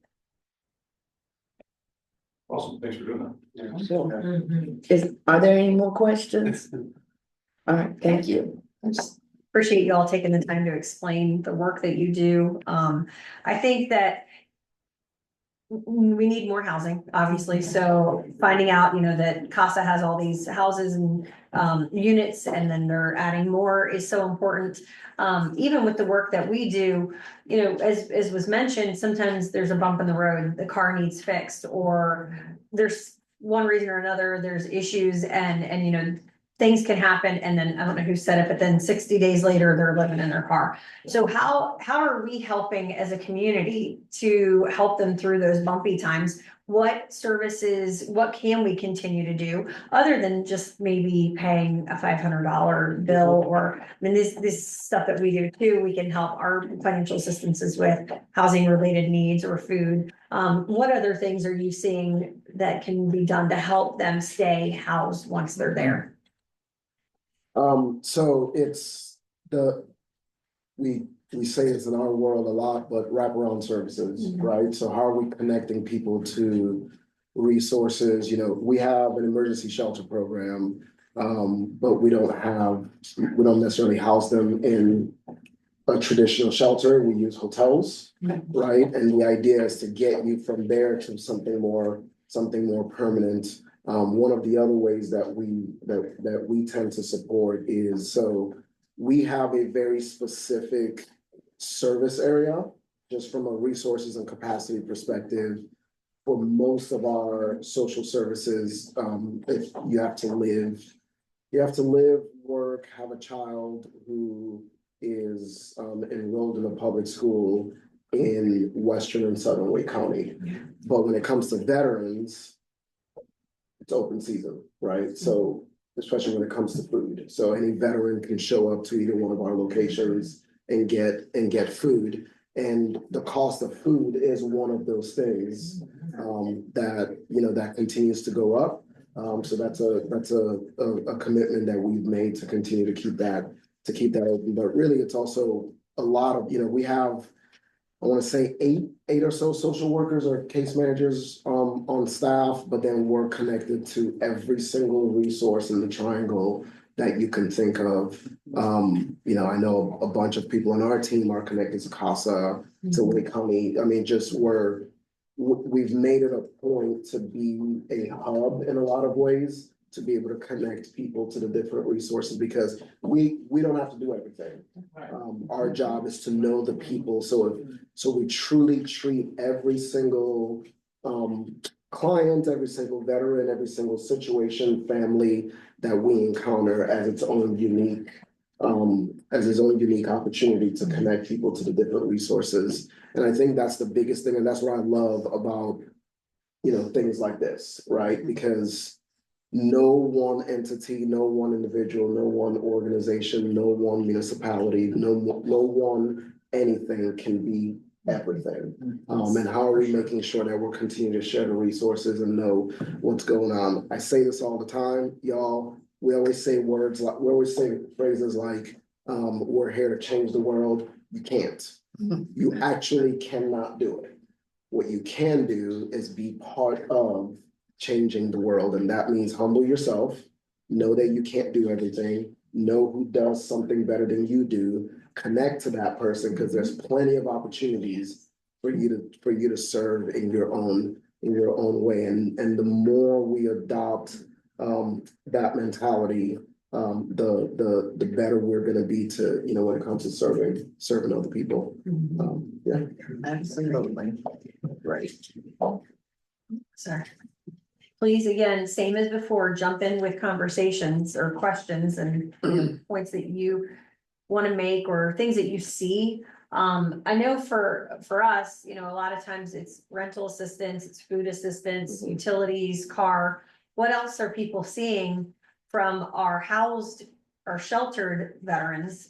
Awesome, thanks for doing that. Sure. Are there any more questions? All right, thank you. Appreciate you all taking the time to explain the work that you do. I think that we need more housing, obviously. So finding out, that CASA has all these houses and units, and then they're adding more is so important. Even with the work that we do, as was mentioned, sometimes there's a bump in the road, the car needs fixed, or there's one reason or another, there's issues and things can happen, and then I don't know who said it, but then 60 days later, they're living in their car. So how are we helping as a community to help them through those bumpy times? What services, what can we continue to do other than just maybe paying a $500 bill? Or, this stuff that we do too, we can help our financial assistances with housing related needs or food. What other things are you seeing that can be done to help them stay housed once they're there? So it's we say it's in our world a lot, but wraparound services, right? So how are we connecting people to resources? We have an emergency shelter program, but we don't necessarily house them in a traditional shelter. We use hotels, right? And the idea is to get you from there to something more permanent. One of the other ways that we tend to support is, so we have a very specific service area, just from a resources and capacity perspective. For most of our social services, if you have to live, work, have a child who is enrolled in a public school in Western and Southern Wake County. But when it comes to veterans, it's open season, right? So especially when it comes to food. So any veteran can show up to either one of our locations and get food. And the cost of food is one of those things that continues to go up. So that's a commitment that we've made to continue to keep that open. But really, it's also a lot of we have I want to say eight or so social workers or case managers on staff, but then we're connected to every single resource in the triangle that you can think of. You know, I know a bunch of people on our team are connected to CASA, to Wake County. I mean, just we've made it a point to be a hub in a lot of ways, to be able to connect people to the different resources, because we don't have to do everything. Our job is to know the people, so we truly treat every single client, every single veteran, every single situation, family that we encounter as its own unique opportunity to connect people to the different resources. And I think that's the biggest thing, and that's what I love about, you know, things like this, right? Because no one entity, no one individual, no one organization, no one municipality, no one anything can be everything. And how are we making sure that we're continuing to share the resources and know what's going on? I say this all the time, y'all. We always say phrases like, we're here to change the world. You can't. You actually cannot do it. What you can do is be part of changing the world, and that means humble yourself, know that you can't do everything, know who does something better than you do, connect to that person, because there's plenty of opportunities for you to serve in your own way. And the more we adopt that mentality, the better we're gonna be to, you know, when it comes to serving other people. Yeah. Absolutely. Right. Sorry. Please, again, same as before, jump in with conversations or questions and points that you want to make or things that you see. I know for us, you know, a lot of times it's rental assistance, it's food assistance, utilities, car. What else are people seeing from our housed or sheltered veterans?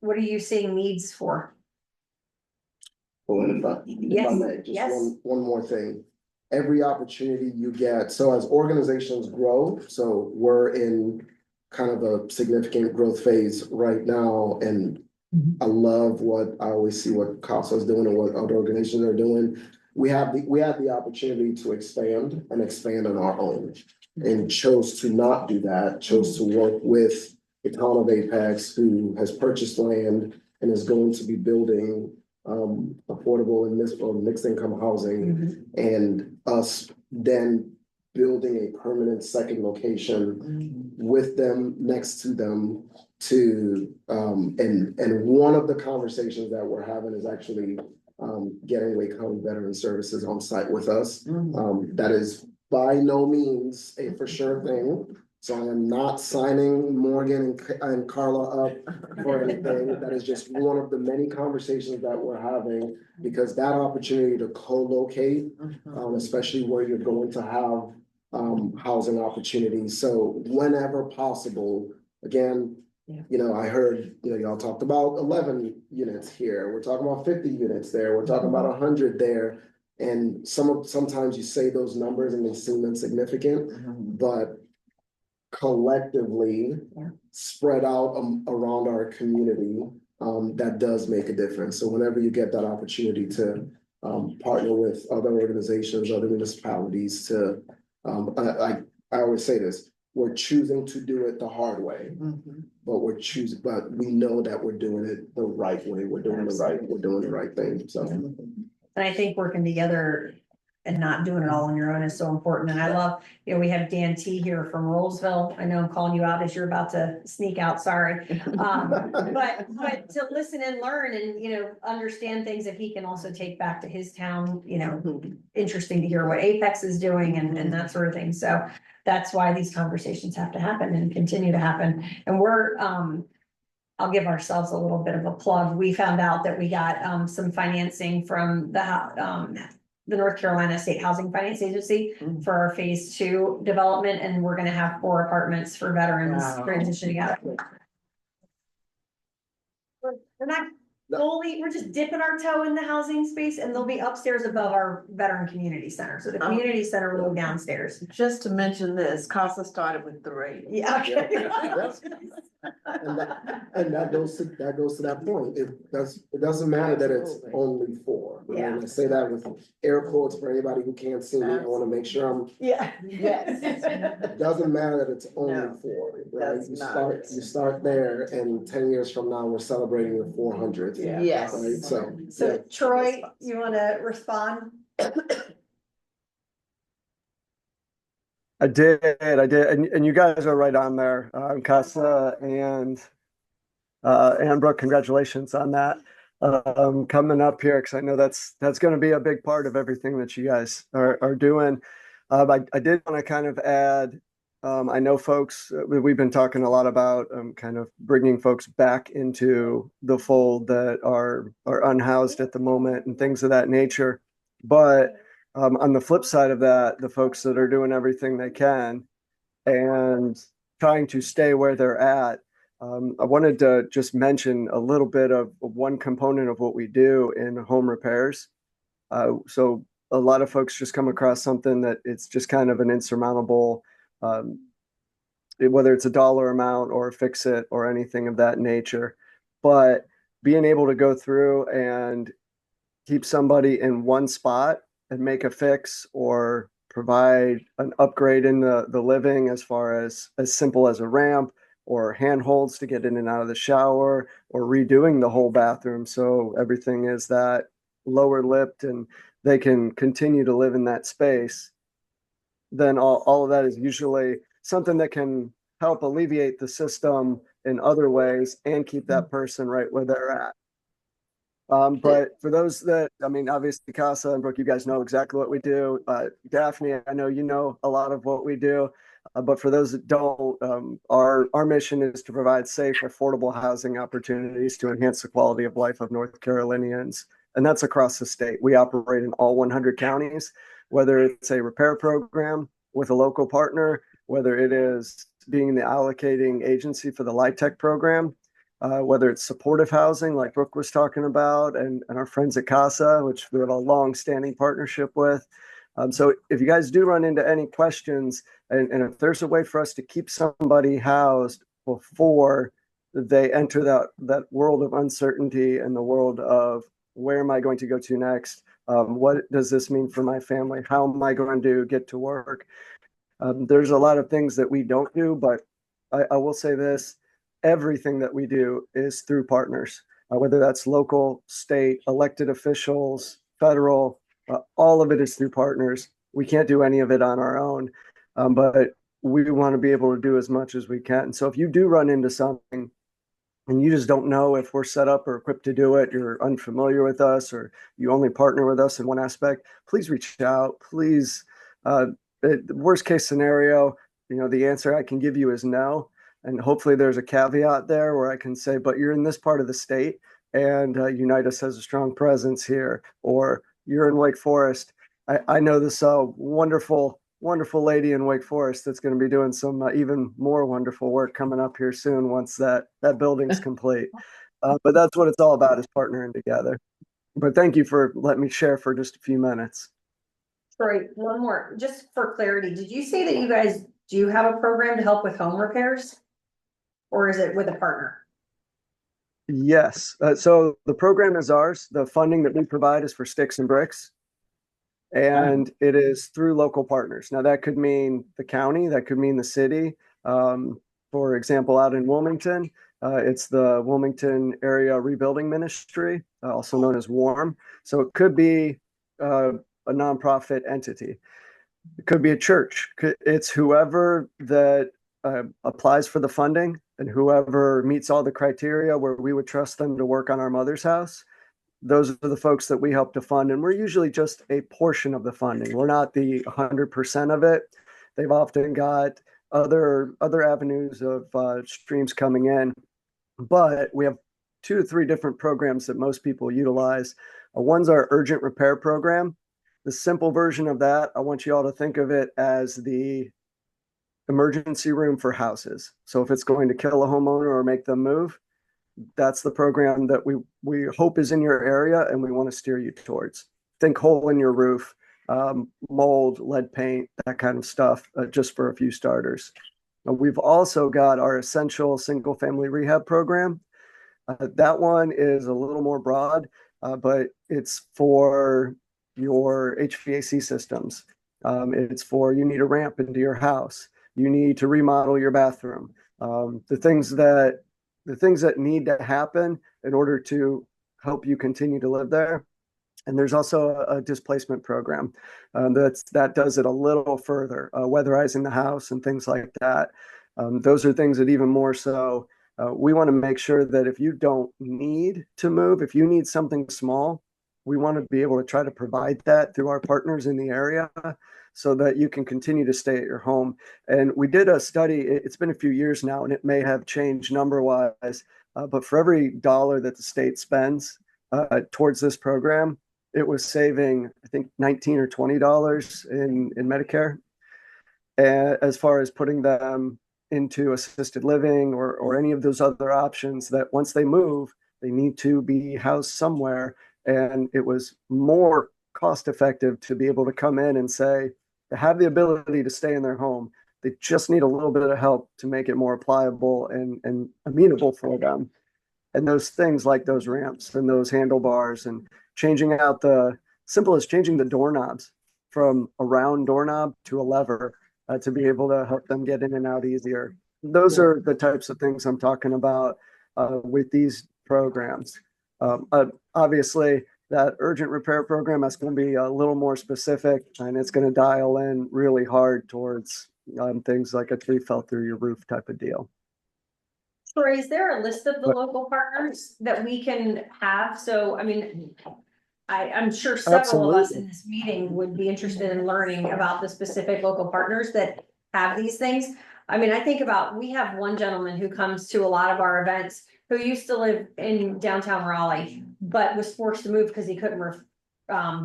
What are you seeing needs for? Well, if I may, just one more thing. Every opportunity you get, so as organizations grow, so we're in kind of a significant growth phase right now, and I love what I always see what CASA is doing and what other organizations are doing. We have the opportunity to expand on our own, and chose to not do that, chose to work with the town of Apex, who has purchased land and is going to be building affordable and mixed income housing, and us then building a permanent second location with them, next to them, to and one of the conversations that we're having is actually getting Wake County Veteran Services on site with us. That is by no means a for sure thing. So I am not signing Morgan and Karla up for anything. That is just one of the many conversations that we're having, because that opportunity to co-locate, especially where you're going to have housing opportunities. So whenever possible, again, you know, I heard, you know, y'all talked about 11 units here. We're talking about 50 units there. We're talking about 100 there. And sometimes you say those numbers and they seem insignificant, but collectively spread out around our community, that does make a difference. So whenever you get that opportunity to partner with other organizations, other municipalities to, I always say this, we're choosing to do it the hard way, but we know that we're doing it the right way. We're doing the right thing. So, and I think working together and not doing it all on your own is so important. And I love, you know, we have Dan T here from Rollsville. I know I'm calling you out as you're about to sneak out, sorry. But to listen and learn and, you know, understand things that he can also take back to his town, you know, interesting to hear what Apex is doing and that sort of thing. So that's why these conversations have to happen and continue to happen. And we're, I'll give ourselves a little bit of a plug. We found out that we got some financing from the North Carolina State Housing Finance Agency for our phase 2 development, and we're gonna have 4 apartments for veterans transitioning out. We're not fully, we're just dipping our toe in the housing space, and they'll be upstairs above our veteran community center. So the community center will go downstairs. Just to mention this, CASA started with 3. Yeah, okay. and that goes to that point. It doesn't matter that it's only 4. And I say that with air quotes for anybody who can't see me. I want to make sure I'm. Yes. It doesn't matter that it's only No, four, right? does You not. start there, and 10 years from now, we're celebrating the 400th. Yes. Right, so. So Troy, you want to respond? I did, and you guys are right on there, CASA and Brooke, congratulations on that. Coming up here, because I know that's going to be a big part of everything that you guys are doing. I did want to kind of add, I know folks, we've been talking a lot about kind of bringing folks back into the fold that are unhoused at the moment and things of that nature. But on the flip side of that, the folks that are doing everything they can and trying to stay where they're at, I wanted to just mention a little bit of one component of what we do in home repairs. So a lot of folks just come across something that it's just kind of an insurmountable, whether it's a dollar amount or fix it or anything of that nature. But being able to go through and keep somebody in one spot and make a fix or provide an upgrade in the living, as far as simple as a ramp or handholds to get in and out of the shower, or redoing the whole bathroom so everything is that lower lipped and they can continue to live in that space, then all of that is usually something that can help alleviate the system in other ways and keep that person right where they're at. But for those that, I mean, obviously CASA and Brooke, you guys know exactly what we do. Daphne, I know you know a lot of what we do. But for those that don't, our mission is to provide safe, affordable housing opportunities to enhance the quality of life of North Carolinians. And that's across the state. We operate in all 100 counties, whether it's a repair program with a local partner, whether it is being the allocating agency for the LIHTC program, whether it's supportive housing like Brooke was talking about, and our friends at CASA, which we have a long-standing partnership with. So if you guys do run into any questions, and if there's a way for us to keep somebody housed before they enter that world of uncertainty and the world of where am I going to go to next? What does this mean for my family? How am I going to get to work? There's a lot of things that we don't do, but I will say this, everything that we do is through partners, whether that's local, state, elected officials, federal, all of it is through partners. We can't do any of it on our own, but we want to be able to do as much as we can. So if you do run into something and you just don't know if we're set up or equipped to do it, you're unfamiliar with us, or you only partner with us in one aspect, please reach out. Please, the worst case scenario, the answer I can give you is no. And hopefully there's a caveat there where I can say, but you're in this part of the state and Unitas has a strong presence here, or you're in Wake Forest. I know this wonderful lady in Wake Forest that's going to be doing some even more wonderful work coming up here soon once that building's complete. But that's what it's all about, is partnering together. But thank you for letting me share for just a few minutes. Troy, one more, just for clarity. Did you say that you guys do have a program to help with home repairs? Or is it with a partner? Yes. So the program is ours. The funding that we provide is for sticks and bricks. And it is through local partners. Now, that could mean the county, that could mean the city. For example, out in Wilmington, it's the Wilmington Area Rebuilding Ministry, also known as WARM. So it could be a nonprofit entity. It could be a church. It's whoever that applies for the funding and whoever meets all the criteria where we would trust them to work on our mother's house. Those are the folks that we help to fund. And we're usually just a portion of the funding. We're not the 100% of it. They've often got other avenues of streams coming in. But we have 2 to 3 different programs that most people utilize. One's our urgent repair program. The simple version of that, I want you all to think of it as the emergency room for houses. So if it's going to kill a homeowner or make them move, that's the program that we hope is in your area and we want to steer you towards. Think hole in your roof, mold, lead paint, that kind of stuff, just for a few starters. We've also got our essential single family rehab program. That one is a little more broad. but it's for your HVAC systems. It's for you need a ramp into your house. You need to remodel your bathroom. The things that need to happen in order to help you continue to live there. And there's also a displacement program that does it a little further, weatherizing the house and things like that. Those are things that even more so, we want to make sure that if you don't need to move, if you need something small, we want to be able to try to provide that through our partners in the area so that you can continue to stay at your home. And we did a study, it's been a few years now, and it may have changed number-wise, but for every dollar that the state spends towards this program, it was saving, I think, $19 or $20 in Medicare. And as far as putting them into assisted living or any of those other options that once they move, they need to be housed somewhere. And it was more cost effective to be able to come in and say, they have the ability to stay in their home. They just need a little bit of help to make it more pliable and amenable for them. And those things like those ramps and those handlebars and changing out simple as changing the doorknobs from a round doorknob to a lever to be able to help them get in and out easier. Those are the types of things I'm talking about with these programs. Obviously, that urgent repair program is going to be a little more specific, and it's going to dial in really hard towards things like a tree fell through your roof type of deal. Troy, is there a list of the local partners that we can have? So, I mean, I'm sure several of us in this meeting would be interested in learning about the specific local partners that have these things. I mean, I think about, we have one gentleman who comes to a lot of our events who used to live in downtown Raleigh, but was forced to move because he couldn't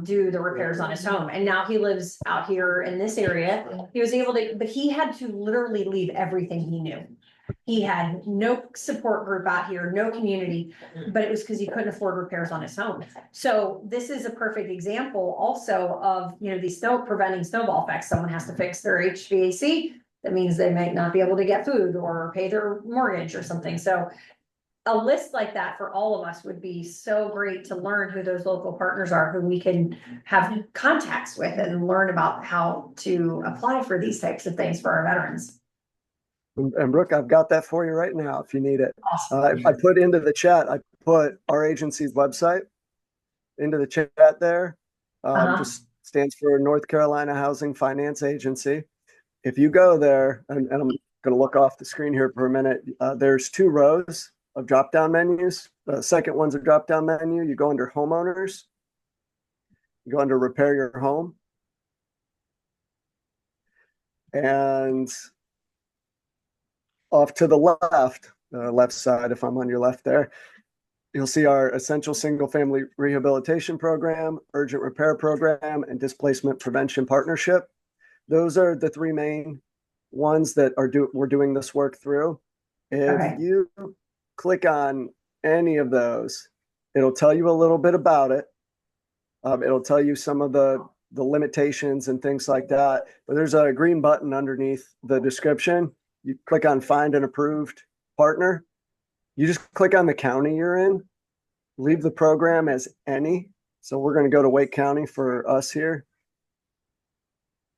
do the repairs on his home. And now he lives out here in this area. He was able to, but he had to literally leave everything he knew. He had no support group out here, no community, but it was because he couldn't afford repairs on his home. So this is a perfect example also of, these preventing snowball effects. Someone has to fix their HVAC. That means they might not be able to get food or pay their mortgage or something. So a list like that for all of us would be so great to learn who those local partners are, who we can have contacts with and learn about how to apply for these types of things for our veterans. And Brooke, I've got that for you right now if you need it. Awesome. I put into the chat, I put our agency's website into the chat there. Just stands for North Carolina Housing Finance Agency. If you go there, and I'm going to look off the screen here for a minute, there's 2 rows of drop-down menus. The second one's a drop-down menu. You go under homeowners. You go under repair your home. And off to the left side, if I'm on your left there, you'll see our essential single-family rehabilitation program, urgent repair program, and displacement prevention partnership. Those are the 3 main ones that we're doing this work through. If you click on any of those, it'll tell you a little bit about it. It'll tell you some of the limitations and things like that. But there's a green button underneath the description. You click on find an approved partner. You just click on the county you're in, leave the program as any. So we're going to go to Wake County for us here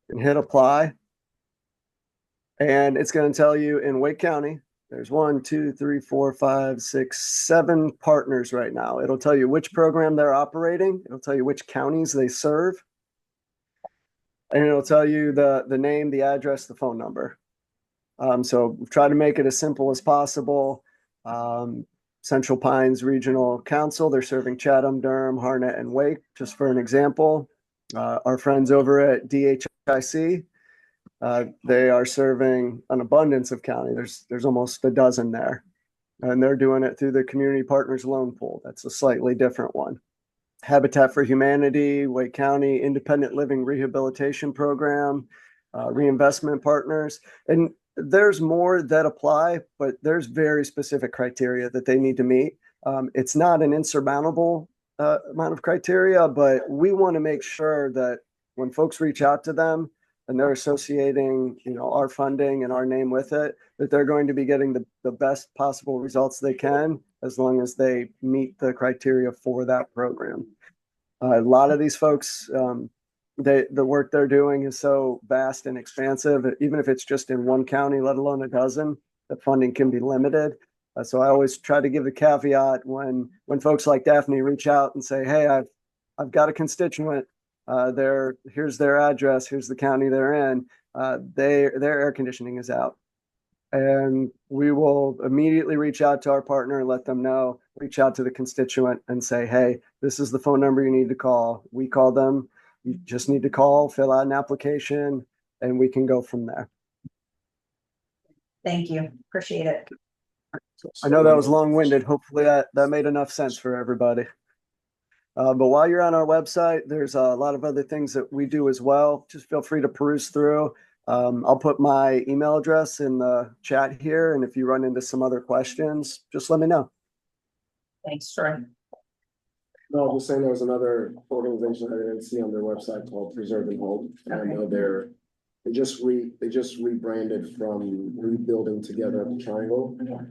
and hit apply. And it's going to tell you in Wake County, there's 1, 2, 3, 4, 5, 6, 7 partners right now. It'll tell you which program they're operating. It'll tell you which counties they serve. And it'll tell you the name, the address, the phone number. So we've tried to make it as simple as possible. Central Pines Regional Council, they're serving Chatham, Durham, Harnett, and Wake, just for an example. Our friends over at DHIC, they are serving an abundance of county. There's almost a dozen there. And they're doing it through the Community Partners Loan Pool. That's a slightly different one. Habitat for Humanity, Wake County Independent Living Rehabilitation Program, Reinvestment Partners. And there's more that apply, but there's very specific criteria that they need to meet. It's not an insurmountable amount of criteria, but we want to make sure that when folks reach out to them, and they're associating, our funding and our name with it, that they're going to be getting the best possible results they can, as long as they meet the criteria for that program. A lot of these folks, the work they're doing is so vast and expansive, even if it's just in one county, let alone a dozen, the funding can be limited. So I always try to give the caveat when folks like Daphne reach out and say, hey, I've got a constituent, here's their address, here's the county they're in, their air conditioning is out. And we will immediately reach out to our partner and let them know, reach out to the constituent and say, hey, this is the phone number you need to call. We call them. You just need to call, fill out an application, and we can go from there. Thank you. Appreciate it. I know that was long-winded. Hopefully that made enough sense for everybody. But while you're on our website, there's a lot of other things that we do as well. Just feel free to peruse through. I'll put my email address in the chat here, and if you run into some other questions, just let me know. Thanks, Troy. No, I was just saying there was another organization I didn't see on their website called Preserve and Hold. And I know they just rebranded from Rebuilding Together at the Triangle. Yeah.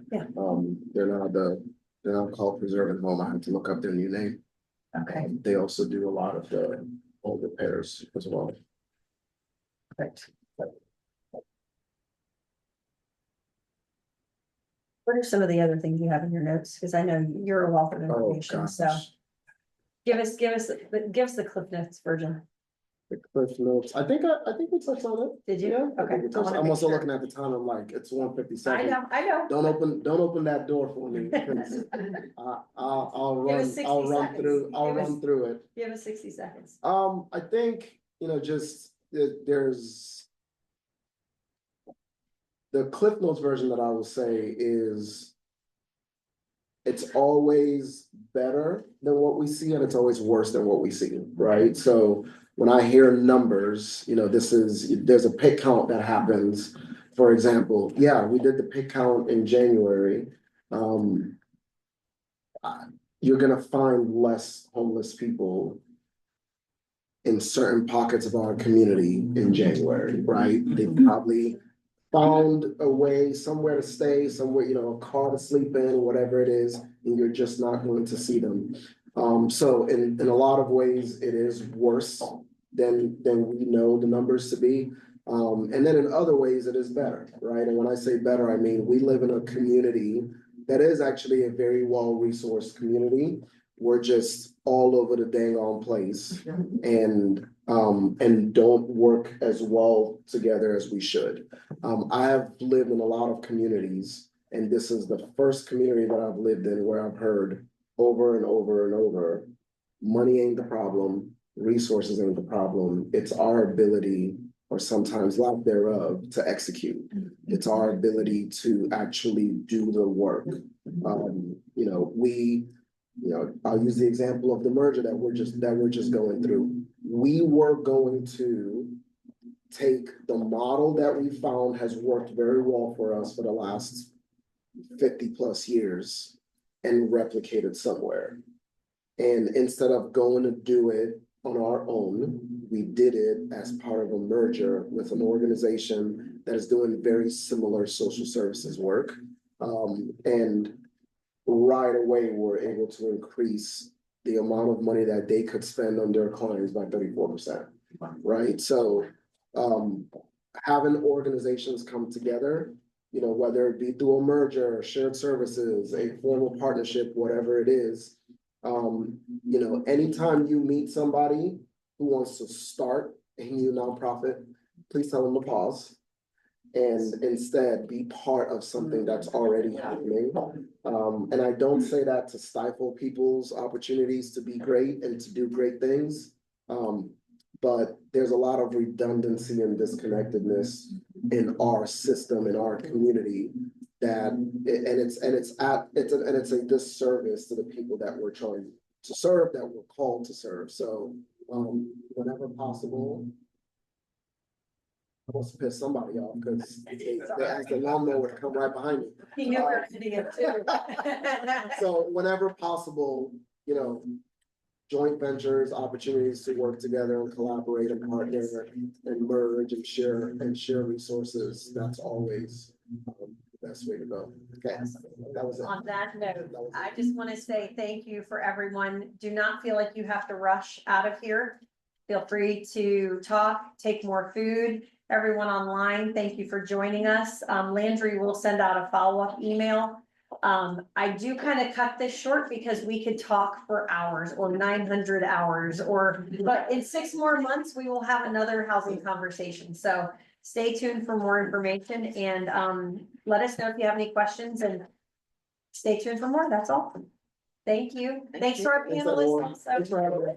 They're not called Preserve and Home. I had to look up their new name. Okay. They also do a lot of the home repairs as well. Perfect. What are some of the other things you have in your notes? Because I know you're a wealth of information, so give us the Cliff Notes version. The Cliff Notes. I think we touched on it. Did you? Yeah, Okay. I'm also looking at the time. I'm like, it's 1:57. I know. Don't open that door for me. I'll run through it. Give us 60 seconds. I think, just there's the Cliff Notes version that I will say is it's always better than what we see, and it's always worse than what we see, right? So when I hear numbers, there's a pick count that happens. For example, we did the pick count in January. You're gonna find less homeless people in certain pockets of our community in January, right? They probably found a way, somewhere to stay, somewhere, a car to sleep in, whatever it is, and you're just not going to see them. So in a lot of ways, it is worse than we know the numbers to be. And then in other ways, it is better, right? And when I say better, I mean, we live in a community that is actually a very well-resourced community. We're just all over the dang on place and don't work as well together as we should. I have lived in a lot of communities, and this is the first community that I've lived in where I've heard over and over and over, money ain't the problem, resources ain't the problem. It's our ability, or sometimes lack thereof, to execute. It's our ability to actually do the work. I'll use the example of the merger that we're just going through. We were going to take the model that we found has worked very well for us for the last 50 plus years and replicate it somewhere. And instead of going to do it on our own, we did it as part of a merger with an organization that is doing very similar social services work. And right away, we're able to increase the amount of money that they could spend on their clients by 34%, right? So having organizations come together, whether it be through a merger, shared services, a formal partnership, whatever it is, anytime you meet somebody who wants to start a new nonprofit, please tell them to pause and instead be part of something that's already happening. And I don't say that to stifle people's opportunities to be great and to do great things. But there's a lot of redundancy and disconnectedness in our system, in our community, it's a disservice to the people that we're trying to serve, that we're called to serve. So whenever possible, I must piss somebody off because they asked the lawnmower to come right behind me. He knew we were hitting it too. So whenever possible, joint ventures, opportunities to work together and collaborate and partner and merge and share resources. That's always the best way to go. Okay, that was it. On that note, I just want to say thank you for everyone. Do not feel like you have to rush out of here. Feel free to talk, take more food. Everyone online, thank you for joining us. Landry will send out a follow-up email. I do kind of cut this short because we could talk for hours or 900 hours but in 6 more months, we will have another housing conversation. So stay tuned for more information and let us know if you have any questions and stay tuned for more. That's all. Thank you. Thanks to our panelists. Thanks for having me.